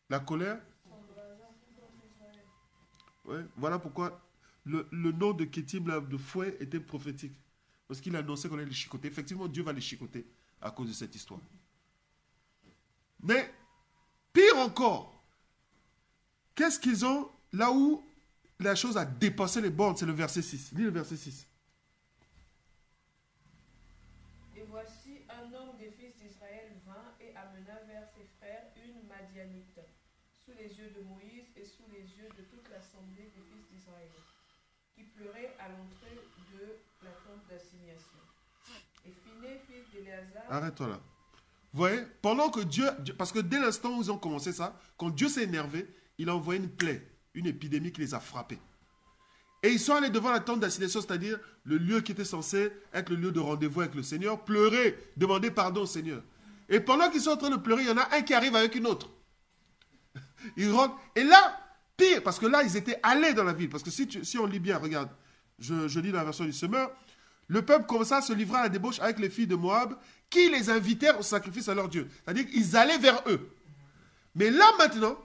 La colère. Ouais. Voilà pourquoi le nom de Kétim, de fouet, était prophétique. Parce qu'il annonçait qu'on allait les chicoter. Effectivement, Dieu va les chicoter à cause de cette histoire. Mais, pire encore, qu'est-ce qu'ils ont là où la chose a dépassé les bornes? C'est le verset 6. Lis le verset 6. Et voici un homme des fils d'Israël vint et amena vers ses frères une Madianite, sous les yeux de Moïse et sous les yeux de toute l'assemblée des fils d'Israël, qui pleurait à l'entrée de la tente d'assignation. Et Phiné, fils d'Éléazar... Arrête-toi là. Vous voyez, pendant que Dieu... Parce que dès l'instant où ils ont commencé ça, quand Dieu s'est énervé, il a envoyé une plaie, une épidémie qui les a frappés. Et ils sont allés devant la tente d'assignation, c'est-à-dire le lieu qui était censé être le lieu de rendez-vous avec le Seigneur, pleurer, demander pardon au Seigneur. Et pendant qu'ils sont en train de pleurer, il y en a un qui arrive avec une autre. Ils rentrent. Et là, pire, parce que là, ils étaient allés dans la ville. Parce que si on lit bien, regarde, je lis dans la version du semeur, le peuple commença à se livrer à la débauche avec les filles de Moab, qui les invitèrent au sacrifice à leur Dieu. C'est-à-dire qu'ils allaient vers eux. Mais là, maintenant,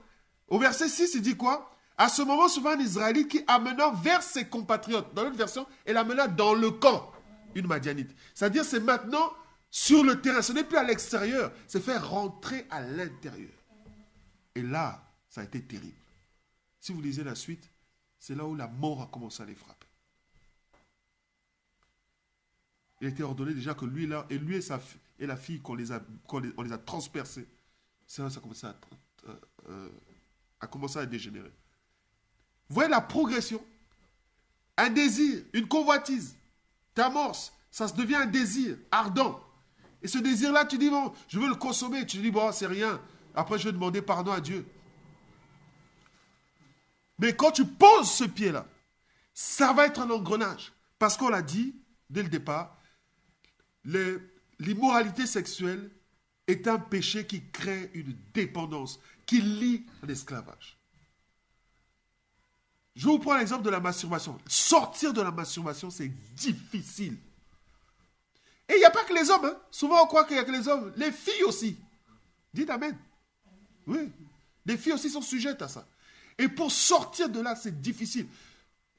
au verset 6, il dit quoi? À ce moment, souvent un Israélite qui amena vers ses compatriotes. Dans l'autre version, elle amena dans le camp une Madianite. C'est-à-dire, c'est maintenant sur le terrain. Ce n'est plus à l'extérieur. C'est faire rentrer à l'intérieur. Et là, ça a été terrible. Si vous lisez la suite, c'est là où la mort a commencé à les frapper. Il a été ordonné déjà que lui et la fille, on les a transpercés. Ça a commencé à commencer à dégénérer. Vous voyez la progression? Un désir, une convoitise, t'amorces, ça se devient un désir ardent. Et ce désir-là, tu dis, bon, je veux le consommer. Tu dis, bon, c'est rien. Après, je vais demander pardon à Dieu. Mais quand tu poses ce pied-là, ça va être un engrenage. Parce qu'on l'a dit, dès le départ, l'immoralité sexuelle est un péché qui crée une dépendance, qui lie à l'esclavage. Je vous prends l'exemple de la masturbation. Sortir de la masturbation, c'est difficile. Et il n'y a pas que les hommes. Hein. Souvent, on croit qu'il n'y a que les hommes. Les filles aussi. Dites amen. Oui. Les filles aussi sont sujettes à ça. Et pour sortir de là, c'est difficile.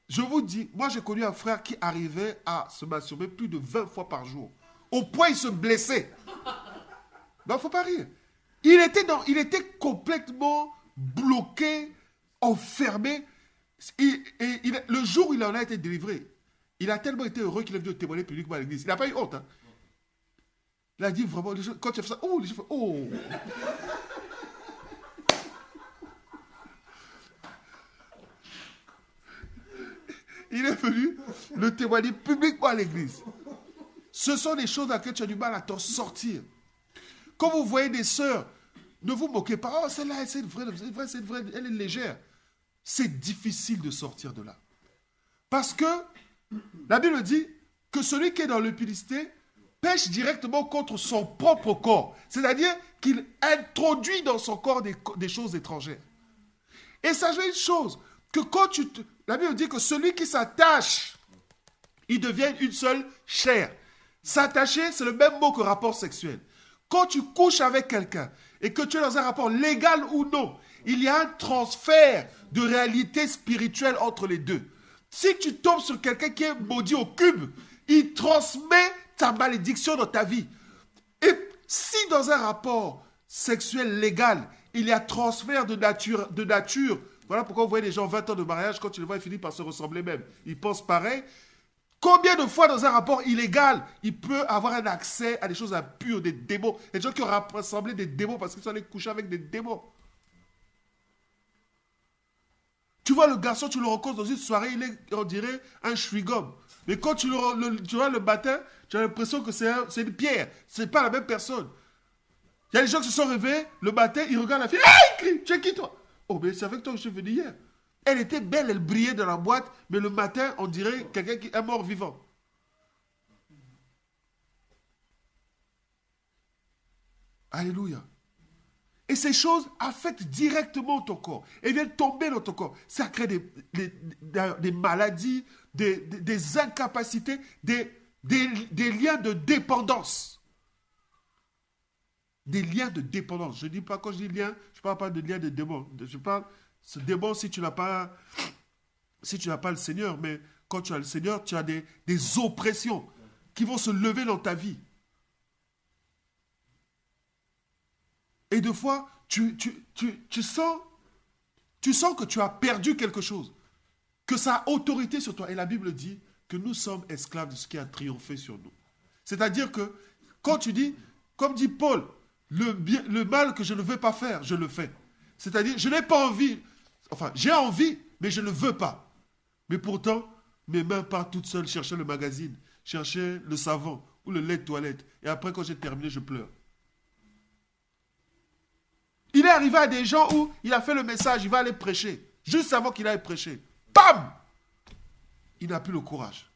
Je vous dis, moi j'ai connu un frère qui arrivait à se masturber plus de 20 fois par jour. Au point il se blessait. Il ne faut pas rire. Il était complètement bloqué, enfermé. Le jour où il en a été délivré, il a tellement été heureux qu'il est venu témoigner publiquement à l'église. Il n'a pas eu honte. Hein. Il a dit vraiment, quand tu as fait ça, oh, les gens font, oh. Il est venu le témoigner publiquement à l'église. Ce sont des choses dans lesquelles tu as du mal à t'en sortir. Quand vous voyez des sœurs, ne vous moquez pas. Oh, celle-là, c'est une vraie, elle est légère. C'est difficile de sortir de là. Parce que la Bible dit que celui qui est dans l'impureté pêche directement contre son propre corps. C'est-à-dire qu'il introduit dans son corps des choses étrangères. Et sachez une chose, que quand la Bible dit que celui qui s'attache, il devient une seule chair. S'attacher, c'est le même mot que rapport sexuel. Quand tu couches avec quelqu'un et que tu es dans un rapport légal ou non, il y a un transfert de réalité spirituelle entre les deux. Si tu tombes sur quelqu'un qui est maudit au cube, il transmet ta malédiction dans ta vie. Et si dans un rapport sexuel légal, il y a transfert de nature, voilà pourquoi vous voyez les gens 20 ans de mariage, quand tu les vois, ils finissent par se ressembler même. Ils pensent pareil. Combien de fois dans un rapport illégal, il peut avoir un accès à des choses impures, des démons. Il y a des gens qui ont rassemblé des démons parce qu'ils sont allés coucher avec des démons. Tu vois le garçon, tu le rencontres dans une soirée, il est, on dirait, un chewing-gum. Mais quand tu vois le matin, tu as l'impression que c'est une pierre. Ce n'est pas la même personne. Il y a des gens qui se sont réveillés, le matin, ils regardent la fille. Hey, tu es qui toi? Oh, mais c'est avec toi que je suis venu hier. Elle était belle, elle brillait dans la boîte, mais le matin, on dirait quelqu'un qui est mort vivant. Alléluia. Et ces choses affectent directement ton corps. Et viennent tomber dans ton corps. Ça crée des maladies, des incapacités, des liens de dépendance. Des liens de dépendance. Je ne dis pas, quand je dis lien, je ne parle pas de lien de démon. Je parle, ce démon, si tu n'as pas le Seigneur, mais quand tu as le Seigneur, tu as des oppressions qui vont se lever dans ta vie. Et des fois, tu sens que tu as perdu quelque chose, que ça a autorité sur toi. Et la Bible dit que nous sommes esclaves de ce qui a triomphé sur nous. C'est-à-dire que quand tu dis, comme dit Paul, le mal que je ne veux pas faire, je le fais. C'est-à-dire, je n'ai pas envie, enfin, j'ai envie, mais je ne veux pas. Mais pourtant, mes mains partent toutes seules chercher le magazine, chercher le savon ou le lait de toilette. Et après, quand j'ai terminé, je pleure. Il est arrivé à des gens où il a fait le message, il va aller prêcher. Juste avant qu'il aille prêcher. Bam! Il n'a plus le courage.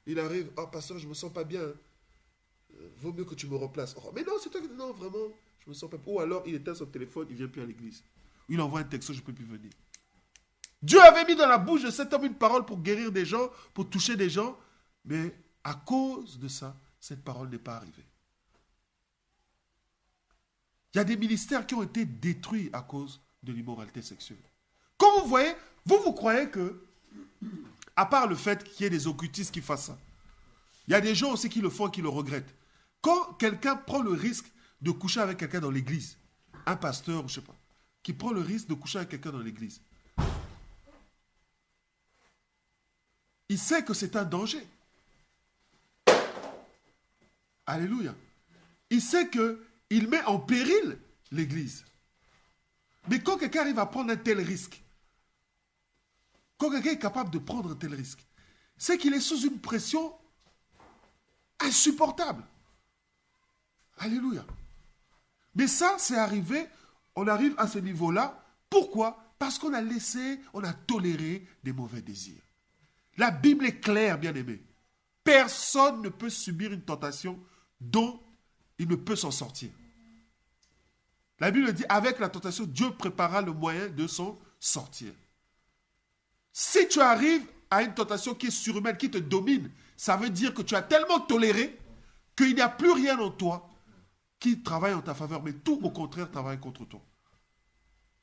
Il arrive, oh pasteur, je ne me sens pas bien. Vaut mieux que tu me remplaces. Oh, mais non, c'est toi qui... Non, vraiment, je ne me sens pas bien. Ou alors, il éteint son téléphone, il ne vient plus à l'église. Il envoie un texto, je ne peux plus venir. Dieu avait mis dans la bouche de cet homme une parole pour guérir des gens, pour toucher des gens. Mais à cause de ça, cette parole n'est pas arrivée. Il y a des ministères qui ont été détruits à cause de l'immoralité sexuelle. Comme vous voyez, vous croyez que, à part le fait qu'il y ait des occultistes qui fassent ça, il y a des gens aussi qui le font et qui le regrettent. Quand quelqu'un prend le risque de coucher avec quelqu'un dans l'église, un pasteur ou je ne sais pas, qui prend le risque de coucher avec quelqu'un dans l'église, il sait que c'est un danger. Alléluia. Il sait qu'il met en péril l'église. Mais quand quelqu'un arrive à prendre un tel risque, quand quelqu'un est capable de prendre un tel risque, c'est qu'il est sous une pression insupportable. Alléluia. Mais ça, c'est arrivé, on arrive à ce niveau-là. Pourquoi? Parce qu'on a laissé, on a toléré des mauvais désirs. La Bible est claire, bien-aimés. Personne ne peut subir une tentation dont il ne peut s'en sortir. La Bible dit, avec la tentation, Dieu préparera le moyen de s'en sortir. Si tu arrives à une tentation qui est surhumaine, qui te domine, ça veut dire que tu as tellement toléré qu'il n'y a plus rien en toi qui travaille en ta faveur, mais tout au contraire travaille contre toi.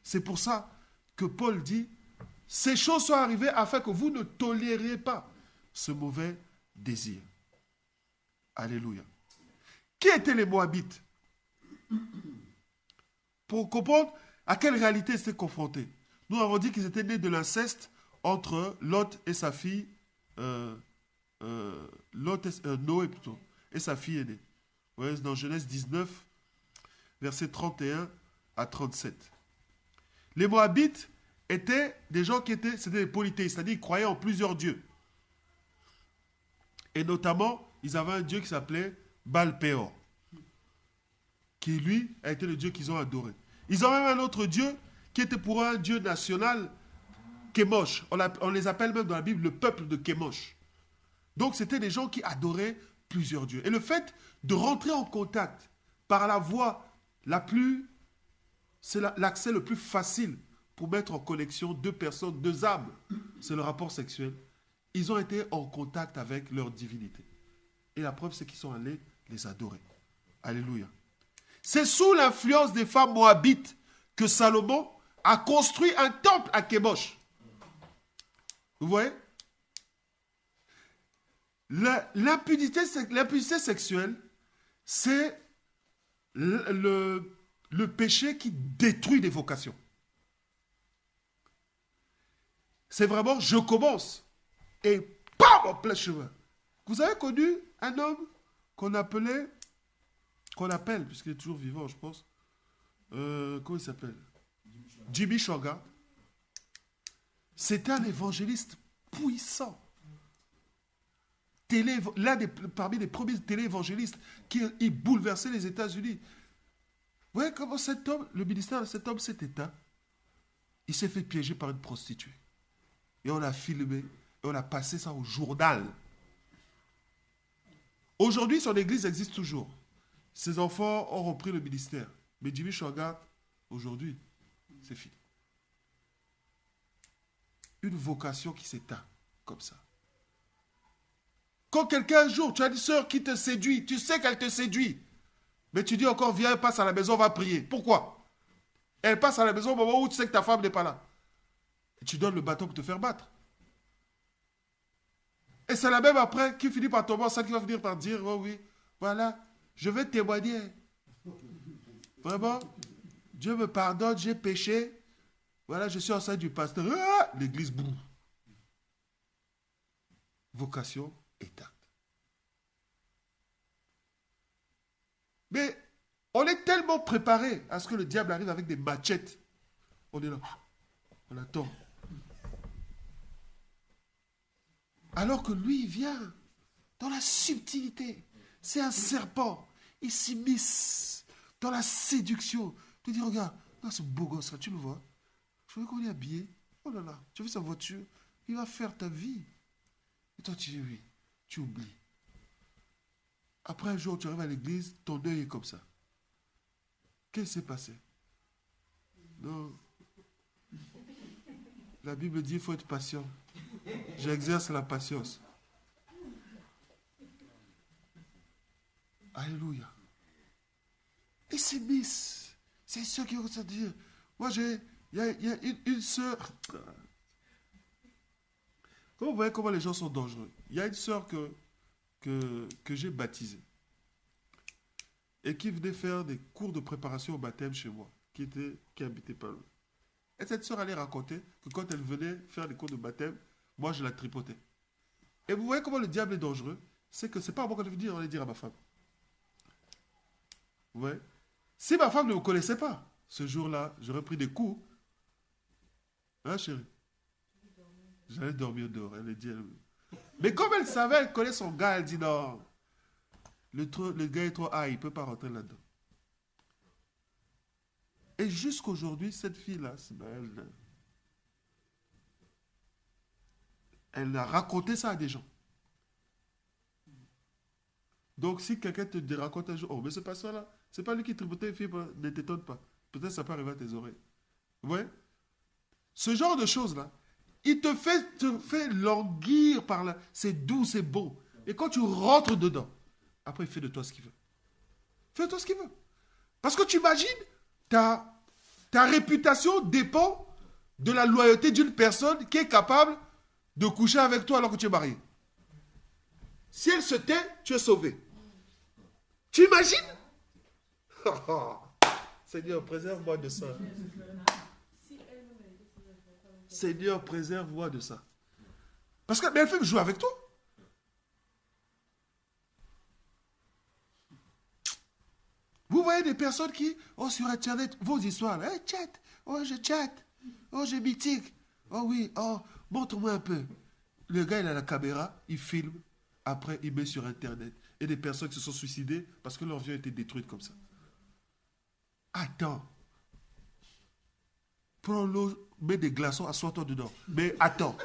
C'est pour ça que Paul dit, ces choses sont arrivées afin que vous ne tolériez pas ce mauvais désir. Alléluia. Qui étaient les Moabites? Pour comprendre à quelle réalité ils étaient confrontés. Nous avons dit qu'ils étaient nés de l'inceste entre Lot et sa fille, Noé plutôt, et sa fille aînée. Ouais, dans Genèse 19, versets 31 à 37. Les Moabites étaient des gens c'était des polythéistes, c'est-à-dire qu'ils croyaient en plusieurs dieux. Et notamment, ils avaient un dieu qui s'appelait Baal-Péor, qui lui a été le dieu qu'ils ont adoré. Ils ont même un autre dieu qui était pour eux un dieu national, Kémosh. On les appelle même dans la Bible le peuple de Kémosh. Donc c'était des gens qui adoraient plusieurs dieux. Et le fait de rentrer en contact par la voie c'est l'accès le plus facile pour mettre en connexion deux personnes, deux âmes, c'est le rapport sexuel. Ils ont été en contact avec leur divinité. Et la preuve, c'est qu'ils sont allés les adorer. Alléluia. C'est sous l'influence des femmes moabites que Salomon a construit un temple à Kémosh. Vous voyez? L'impudicité sexuelle, c'est le péché qui détruit des vocations. C'est vraiment, je commence et bam, en plein chemin. Vous avez connu un homme qu'on appelle, puisqu'il est toujours vivant, je pense. Comment il s'appelle? Jimmy Swaggart. C'était un évangéliste puissant. Parmi les premiers téléévangélistes qui bouleversaient les États-Unis. Vous voyez comment cet homme, le ministère de cet homme s'est éteint. Il s'est fait piéger par une prostituée. Et on a filmé, et on a passé ça au journal. Aujourd'hui, son église existe toujours. Ses enfants ont repris le ministère. Mais Jimmy Swaggart, aujourd'hui, c'est fini. Une vocation qui s'éteint, comme ça. Quand quelqu'un un jour, tu as une sœur qui te séduit, tu sais qu'elle te séduit, mais tu dis encore, viens, passe à la maison, on va prier. Pourquoi? Elle passe à la maison au moment où tu sais que ta femme n'est pas là. Et tu donnes le bâton pour te faire battre. Et c'est la même après qui finit par tomber enceinte, qui va finir par dire, oh oui, voilà, je vais témoigner. Vraiment, Dieu me pardonne, j'ai péché. Voilà, je suis enceinte du pasteur. Ah, l'église boum. Vocation éteinte. Mais on est tellement préparé à ce que le diable arrive avec des machettes. On est là. On attend. Alors que lui, il vient dans la subtilité. C'est un serpent. Il s'immisce dans la séduction. Tu dis, regarde, là, ce beau gosse là, tu le vois? Je vois qu'on est habillé. Oh là là, tu as vu sa voiture? Il va faire ta vie. Et toi, tu dis oui. Tu oublies. Après un jour, tu arrives à l'église, ton œil est comme ça. Qu'est-ce qui s'est passé? Non. La Bible dit qu'il faut être patient. J'exerce la patience. Alléluia. Et c'est Miss. C'est ceux qui vont se dire. Moi, il y a une sœur. Vous voyez comment les gens sont dangereux. Il y a une sœur que j'ai baptisée. Et qui venait faire des cours de préparation au baptême chez moi. Qui habitait pas loin. Et cette sœur allait raconter que quand elle venait faire des cours de baptême, moi je la tripotais. Et vous voyez comment le diable est dangereux. C'est que c'est pas moi quand je veux dire, on allait dire à ma femme. Vous voyez? Si ma femme ne me connaissait pas, ce jour-là, j'aurais pris des coups. Hein, chérie? J'allais dormir dehors. Elle dit. Mais comme elle savait, elle connaît son gars, elle dit non. Le gars est trop high, il ne peut pas rentrer là-dedans. Et jusqu'aujourd'hui, cette fille-là, elle a raconté ça à des gens. Donc, si quelqu'un te raconte un jour, oh, mais c'est pas ça là, c'est pas lui qui tripotait les filles, ne t'étonne pas. Peut-être ça peut arriver à tes oreilles. Vous voyez? Ce genre de choses-là, il te fait languir par là. C'est doux, c'est beau. Et quand tu rentres dedans, après, il fait de toi ce qu'il veut. Fais de toi ce qu'il veut. Parce que tu imagines, ta réputation dépend de la loyauté d'une personne qui est capable de coucher avec toi alors que tu es marié. Si elle se tait, tu es sauvé. Tu imagines? Seigneur, préserve-moi de ça. Seigneur, préserve-moi de ça. Parce qu'elle fait jouer avec toi. Vous voyez des personnes qui, sur Internet, vos histoires, là, chat, je chatte, j'ai mythique, oui, montre-moi un peu. Le gars, il a la caméra, il filme, après, il met sur Internet. Et des personnes qui se sont suicidées parce que leur vie a été détruite comme ça. Attends. Prends l'eau, mets des glaçons, assois-toi dedans. Mais attends.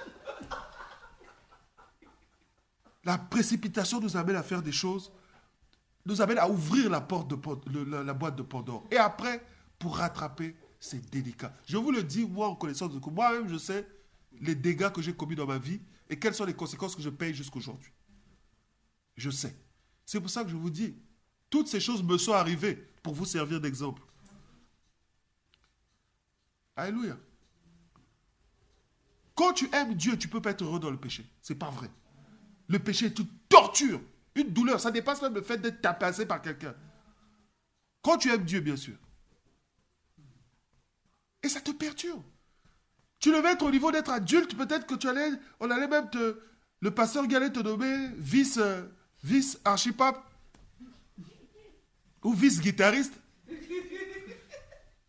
La précipitation nous amène à faire des choses, nous amène à ouvrir la porte la boîte de Pandore. Et après, pour rattraper, c'est délicat. Je vous le dis, moi, en connaissance de cause, moi-même, je sais les dégâts que j'ai commis dans ma vie et quelles sont les conséquences que je paye jusqu'aujourd'hui. Je sais. C'est pour ça que je vous dis, toutes ces choses me sont arrivées pour vous servir d'exemple. Alléluia. Quand tu aimes Dieu, tu ne peux pas être heureux dans le péché. Ce n'est pas vrai. Le péché est une torture, une douleur. Ça dépasse même le fait d'être tapassé par quelqu'un. Quand tu aimes Dieu, bien sûr. Et ça te perturbe. Tu devais être au niveau d'être adulte, peut-être que on allait même Le pasteur Guy allait te nommer vice archipape ou vice-guitariste.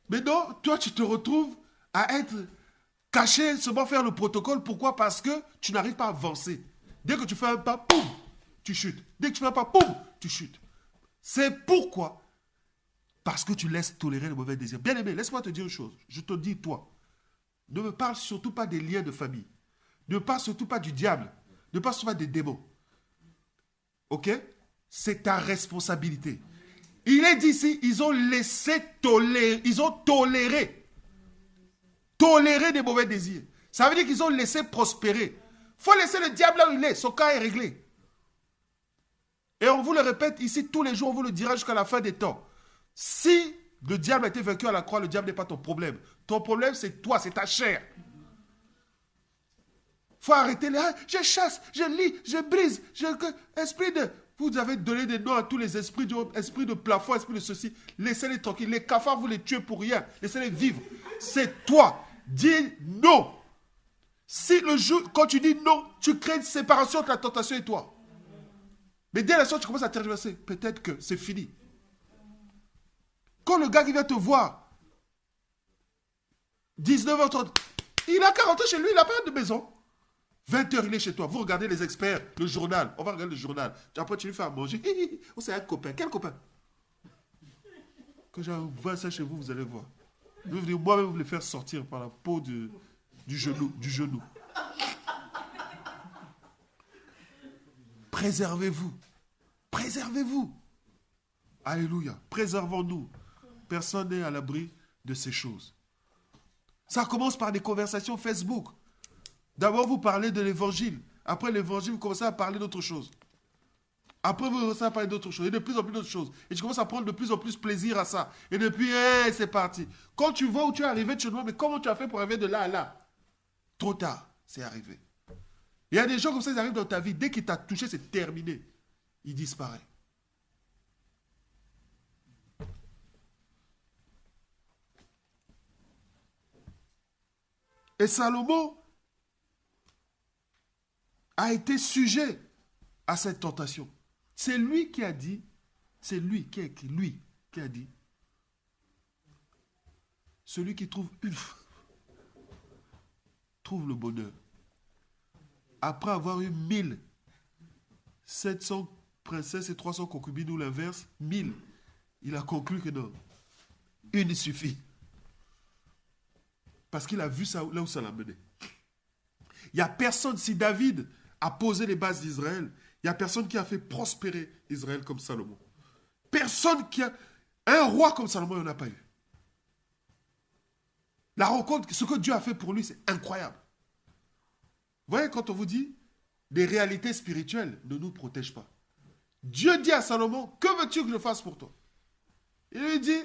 Mais non, toi, tu te retrouves à être caché, seulement faire le protocole. Pourquoi? Parce que tu n'arrives pas à avancer. Dès que tu fais un pas, poum, tu chutes. Dès que tu fais un pas, poum, tu chutes. C'est pourquoi? Parce que tu laisses tolérer le mauvais désir. Bien aimé, laisse-moi te dire une chose. Je te dis, toi, ne me parle surtout pas des liens de famille. Ne me parle surtout pas du diable. Ne me parle surtout pas des démons. Ok? C'est ta responsabilité. Il est dit ici, ils ont laissé tolérer, ils ont toléré des mauvais désirs. Ça veut dire qu'ils ont laissé prospérer. Il faut laisser le diable là où il est, son cas est réglé. Et on vous le répète ici tous les jours, on vous le dira jusqu'à la fin des temps. Si le diable a été vaincu à la croix, le diable n'est pas ton problème. Ton problème, c'est toi, c'est ta chair. Il faut arrêter là. Je chasse, je lis, je brise, esprit de... Vous avez donné des noms à tous les esprits, esprit de plafond, esprit de ceci. Laissez-les tranquilles. Les cafards, vous les tuez pour rien. Laissez-les vivre. C'est toi. Dis non. Si le jour, quand tu dis non, tu crées une séparation entre la tentation et toi. Mais dès l'instant, tu commences à tergiverser. Peut-être que c'est fini. Quand le gars qui vient te voir, 19h30, il a 40 ans chez lui, il n'a pas de maison. 20h, il est chez toi. Vous regardez les experts, le journal. On va regarder le journal. Après, tu lui fais à manger. Oh, c'est un copain. Quel copain? Quand j'envoie ça chez vous, vous allez voir. Je vais venir moi-même vous les faire sortir par la peau du genou. Préservez-vous. Préservez-vous. Alléluia. Préservons-nous. Personne n'est à l'abri de ces choses. Ça commence par des conversations Facebook. D'abord, vous parlez de l'évangile. Après l'évangile, vous commencez à parler d'autre chose. Après, vous commencez à parler d'autre chose. Et de plus en plus d'autres choses. Et tu commences à prendre de plus en plus plaisir à ça. Et depuis, c'est parti. Quand tu vois où tu es arrivé, tu te demandes, mais comment tu as fait pour arriver de là à là? Trop tard, c'est arrivé. Il y a des gens comme ça, ils arrivent dans ta vie. Dès qu'il t'a touché, c'est terminé. Il disparaît. Et Salomon a été sujet à cette tentation. C'est lui qui a dit, c'est lui qui a écrit, lui qui a dit, celui qui trouve une femme trouve le bonheur. Après avoir eu 1700 princesses et 300 concubines ou l'inverse, 1000, il a conclu que non, une suffit. Parce qu'il a vu ça là où ça l'a mené. Il n'y a personne, si David a posé les bases d'Israël, il n'y a personne qui a fait prospérer Israël comme Salomon. Personne qui a... Un roi comme Salomon, il n'y en a pas eu. La rencontre, ce que Dieu a fait pour lui, c'est incroyable. Vous voyez, quand on vous dit, des réalités spirituelles ne nous protègent pas. Dieu dit à Salomon, que veux-tu que je fasse pour toi? Il lui dit,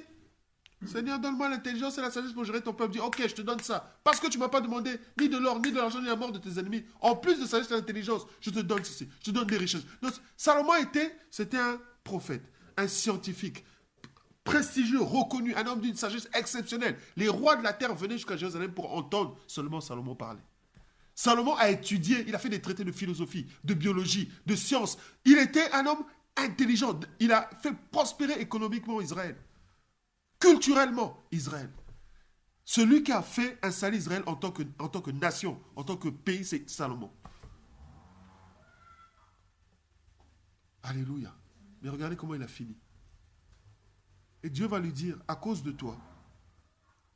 Seigneur, donne-moi l'intelligence et la sagesse pour gérer ton peuple. Il dit, ok, je te donne ça. Parce que tu ne m'as pas demandé ni de l'or, ni de l'argent, ni la mort de tes ennemis. En plus de sagesse et d'intelligence, je te donne ceci. Je te donne des richesses. Donc, Salomon c'était un prophète, un scientifique, prestigieux, reconnu, un homme d'une sagesse exceptionnelle. Les rois de la terre venaient jusqu'à Jérusalem pour entendre seulement Salomon parler. Salomon a étudié, il a fait des traités de philosophie, de biologie, de sciences. Il était un homme intelligent. Il a fait prospérer économiquement Israël. Culturellement, Israël. Celui qui a fait installer Israël en tant que nation, en tant que pays, c'est Salomon. Alléluia. Mais regardez comment il a fini. Et Dieu va lui dire, à cause de toi,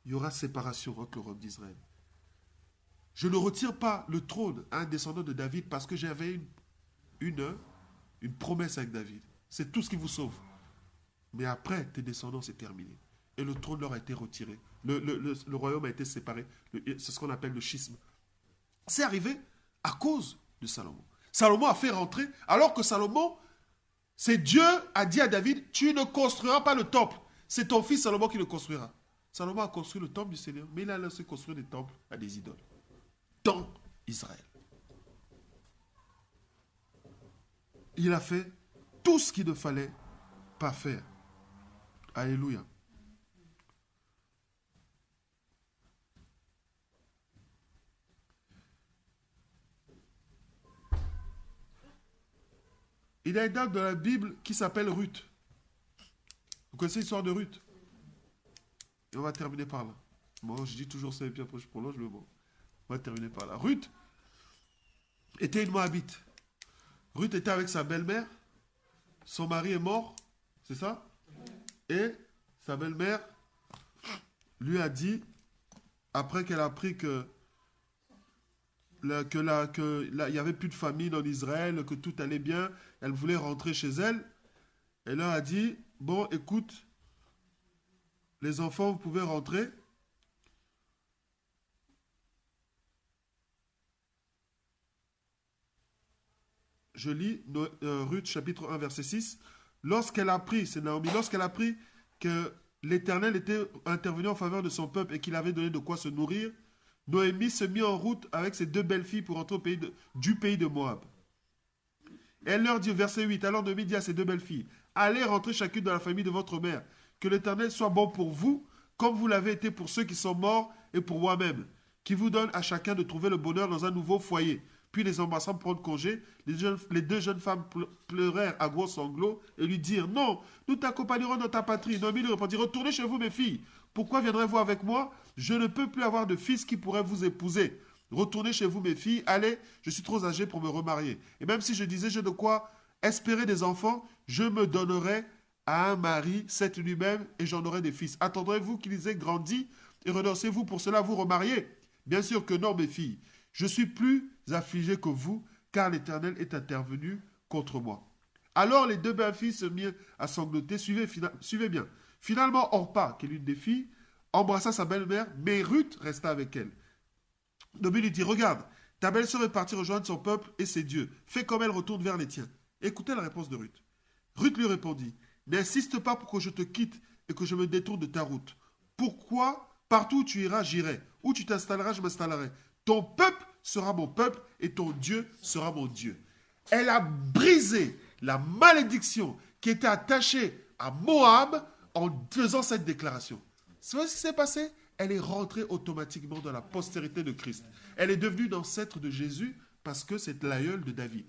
il y aura séparation entre le royaume d'Israël. Je ne retire pas le trône à un descendant de David parce que j'avais une promesse avec David. C'est tout ce qui vous sauve. Mais après, tes descendants, c'est terminé. Et le trône leur a été retiré. Le royaume a été séparé. C'est ce qu'on appelle le schisme. C'est arrivé à cause de Salomon. Salomon a fait rentrer, alors que Salomon, c'est Dieu a dit à David, tu ne construiras pas le temple. C'est ton fils Salomon qui le construira. Salomon a construit le temple du Seigneur, mais il a laissé construire des temples à des idoles. Dans Israël. Il a fait tout ce qu'il ne fallait pas faire. Alléluia. Il y a une dame dans la Bible qui s'appelle Ruth. Vous connaissez l'histoire de Ruth? Et on va terminer par là. Bon, je dis toujours ça et puis après je prolonge, mais bon. On va terminer par là. Ruth était une Moabite. Ruth était avec sa belle-mère. Son mari est mort. C'est ça? Et sa belle-mère lui a dit, après qu'elle a appris que il n'y avait plus de famine en Israël, que tout allait bien, elle voulait rentrer chez elle. Elle leur a dit, bon, écoute, les enfants, vous pouvez rentrer. Je lis Ruth chapitre 1 verset 6. Lorsqu'elle a appris, c'est Naomi, lorsqu'elle a appris que l'Éternel était intervenu en faveur de son peuple et qu'il avait donné de quoi se nourrir, Noémie se mit en route avec ses 2 belles filles pour entrer du pays de Moab. Elle leur dit, verset 8, alors Noémie dit à ses 2 belles filles, allez rentrer chacune dans la famille de votre mère, que l'Éternel soit bon pour vous, comme vous l'avez été pour ceux qui sont morts et pour moi-même, qui vous donne à chacun de trouver le bonheur dans un nouveau foyer. Puis les embrassant pour prendre congé, les 2 jeunes femmes pleurèrent à gros sanglots et lui dirent, non, nous t'accompagnerons dans ta patrie. Noémie lui répondit, retournez chez vous mes filles. Pourquoi viendrez-vous avec moi? Je ne peux plus avoir de fils qui pourrait vous épouser. Retournez chez vous mes filles, allez, je suis trop âgée pour me remarier. Et même si je disais, j'ai de quoi espérer des enfants, je me donnerai à un mari, cette lui-même, et j'en aurai des fils. Attendrez-vous qu'ils aient grandi et renoncez-vous pour cela vous remarier? Bien sûr que non mes filles. Je suis plus affligé que vous, car l'Éternel est intervenu contre moi. Alors les 2 belles filles se mirent à sangloter. Suivez bien. Finalement, Orpa, qui est l'une des filles, embrassa sa belle-mère, mais Ruth resta avec elle. Noémie lui dit, regarde, ta belle-sœur est partie rejoindre son peuple et ses dieux. Fais comme elle, retourne vers les tiens. Écoutez la réponse de Ruth. Ruth lui répondit, n'insiste pas pour que je te quitte et que je me détourne de ta route. Pourquoi? Partout où tu iras, j'irai. Où tu t'installeras, je m'installerai. Ton peuple sera mon peuple et ton Dieu sera mon Dieu. Elle a brisé la malédiction qui était attachée à Moab en faisant cette déclaration. C'est ce qui s'est passé? Elle est rentrée automatiquement dans la postérité de Christ. Elle est devenue l'ancêtre de Jésus parce que c'est l'aïeul de David.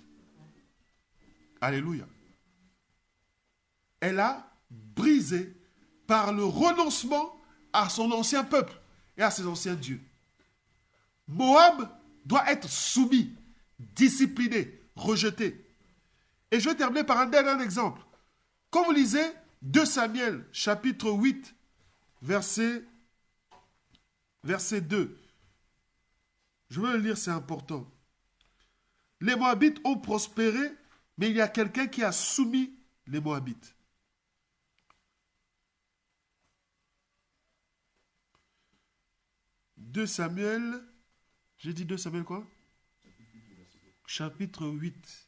Alléluia. Elle a brisé par le renoncement à son ancien peuple et à ses anciens dieux. Moab doit être soumis, discipliné, rejeté. Et je vais terminer par un dernier exemple. Quand vous lisez 2 Samuel, chapitre 8, verset 2. Je vais le lire, c'est important. Les Moabites ont prospéré, mais il y a quelqu'un qui a soumis les Moabites. Deux Samuel, j'ai dit 2 Samuel quoi? Chapitre 8.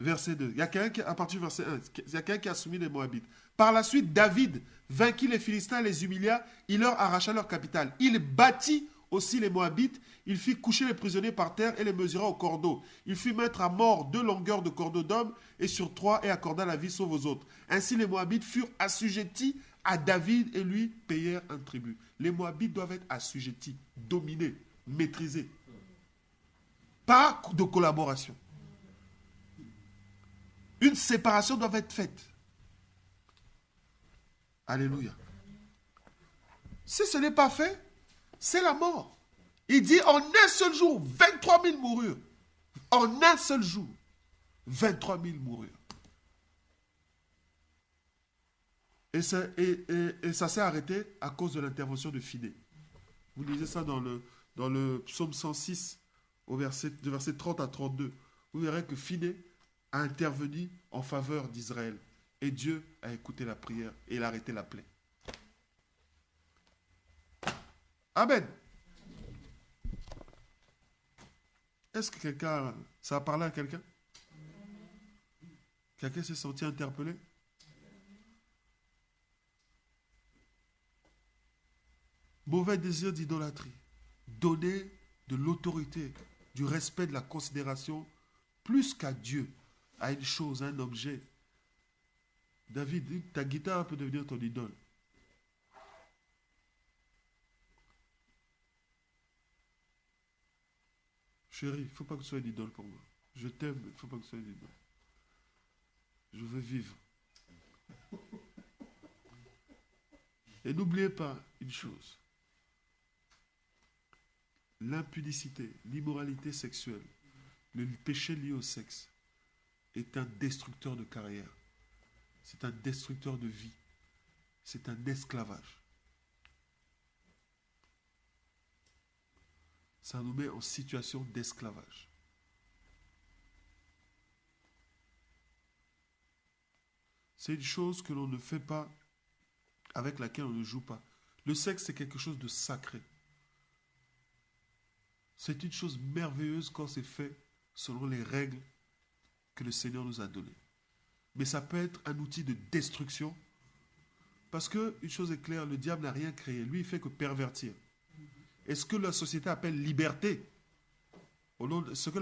Verset 2. Il y a quelqu'un qui, à partir du verset 1, il y a quelqu'un qui a soumis les Moabites. Par la suite, David vainquit les Philistins et les humilia. Il leur arracha leur capitale. Il bâtit aussi les Moabites. Il fit coucher les prisonniers par terre et les mesura au cordeau. Il fit mettre à mort 2 longueurs de cordeau d'homme et sur 3 et accorda la vie sauf aux autres. Ainsi les Moabites furent assujettis à David et lui payèrent un tribut. Les Moabites doivent être assujettis, dominés, maîtrisés. Pas de collaboration. Une séparation doit être faite. Alléluia. Si ce n'est pas fait, c'est la mort. Il dit en un seul jour, 23 000 moururent. En un seul jour, 23 000 moururent. Et ça s'est arrêté à cause de l'intervention de Phiné. Vous lisez ça dans le psaume 106, de verset 30 à 32. Vous verrez que Phiné a intervenu en faveur d'Israël. Et Dieu a écouté la prière et il a arrêté la plaie. Amen. Est-ce que ça a parlé à quelqu'un? Quelqu'un s'est senti interpellé? Mauvais désir d'idolâtrie. Donner de l'autorité, du respect, de la considération, plus qu'à Dieu, à une chose, à un objet. David, ta guitare peut devenir ton idole. Chérie, il ne faut pas que tu sois une idole pour moi. Je t'aime, il ne faut pas que tu sois une idole. Je veux vivre. Et n'oubliez pas une chose. L'impudicité, l'immoralité sexuelle, le péché lié au sexe est un destructeur de carrière. C'est un destructeur de vie. C'est un esclavage. Ça nous met en situation d'esclavage. C'est une chose que l'on ne fait pas, avec laquelle on ne joue pas. Le sexe, c'est quelque chose de sacré. C'est une chose merveilleuse quand c'est fait selon les règles que le Seigneur nous a données. Mais ça peut être un outil de destruction. Parce qu'une chose est claire, le diable n'a rien créé. Lui, il fait que pervertir. Et ce que la société appelle liberté, ce que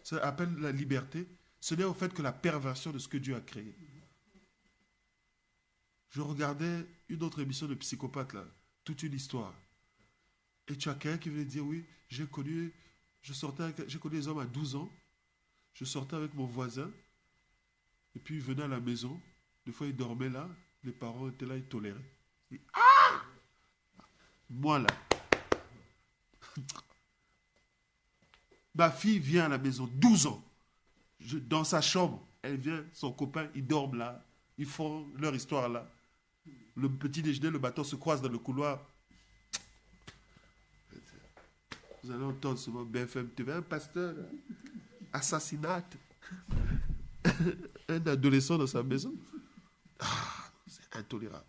ça appelle la liberté, ce n'est au fait que la perversion de ce que Dieu a créé. Je regardais une autre émission de Psychopathe, là, toute une histoire. Et tu as quelqu'un qui venait dire, oui, j'ai connu les hommes à 12 ans, je sortais avec mon voisin, et puis il venait à la maison, des fois il dormait là, les parents étaient là, ils toléraient. Et, ah! Moi là, ma fille vient à la maison, 12 ans, dans sa chambre, elle vient, son copain, ils dorment là, ils font leur histoire là. Le petit déjeuner, le bâton se croise dans le couloir. Vous allez entendre ce mot BFM TV, un pasteur, assassinat, un adolescent dans sa maison. Ah, c'est intolérable.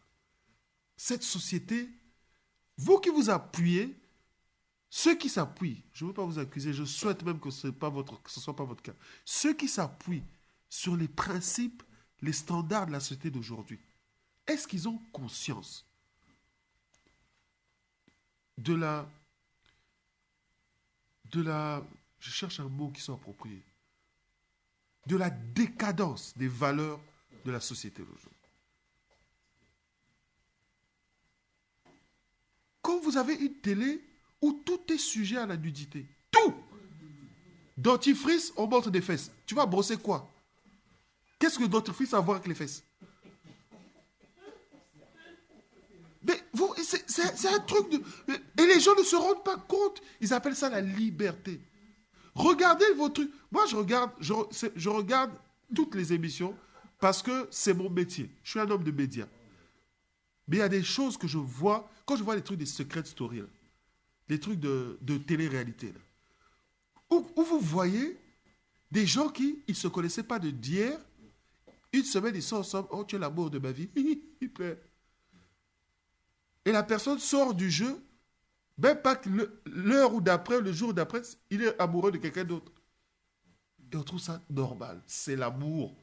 Cette société, vous qui vous appuyez, ceux qui s'appuient, je ne veux pas vous accuser, je souhaite même que ce ne soit pas votre cas, ceux qui s'appuient sur les principes, les standards de la société d'aujourd'hui, est-ce qu'ils ont conscience de la, je cherche un mot qui soit approprié, de la décadence des valeurs de la société d'aujourd'hui. Quand vous avez une télé où tout est sujet à la nudité, tout, dentifrice, on montre des fesses. Tu vas brosser quoi? Qu'est-ce que le dentifrice a à voir avec les fesses? Mais c'est un truc de... Et les gens ne se rendent pas compte. Ils appellent ça la liberté. Regardez vos trucs. Moi, je regarde toutes les émissions parce que c'est mon métier. Je suis un homme de médias. Mais il y a des choses que je vois, quand je vois les trucs des secret stories, là, les trucs de télé-réalité, là, où vous voyez des gens qui ne se connaissaient pas d'hier. Une semaine, ils sont ensemble. Oh, tu es l'amour de ma vie. Il pleure. Et la personne sort du jeu, même pas que l'heure ou d'après, le jour d'après, il est amoureux de quelqu'un d'autre. Et on trouve ça normal. C'est l'amour.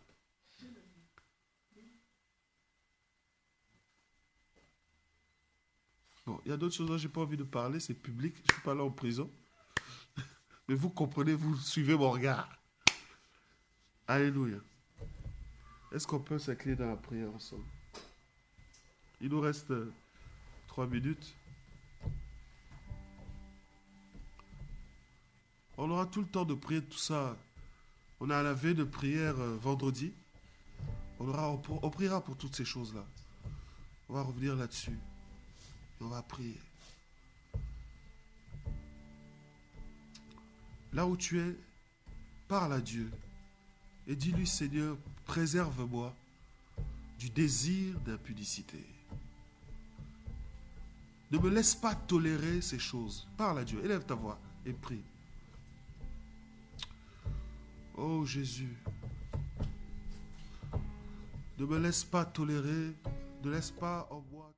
Bon, il y a d'autres choses dont je n'ai pas envie de parler, c'est public, je ne suis pas là en prison. Mais vous comprenez, vous suivez mon regard. Alléluia. Est-ce qu'on peut s'incliner dans la prière ensemble? Il nous reste 3 minutes. On aura tout le temps de prier tout ça. On a la veille de prière vendredi. On priera pour toutes ces choses-là. On va revenir là-dessus. Et on va prier. Là où tu es, parle à Dieu. Et dis-lui, Seigneur, préserve-moi du désir d'impudicité. Ne me laisse pas tolérer ces choses. Parle à Dieu, élève ta voix et prie. Oh Jésus, ne me laisse pas tolérer, ne laisse pas en moi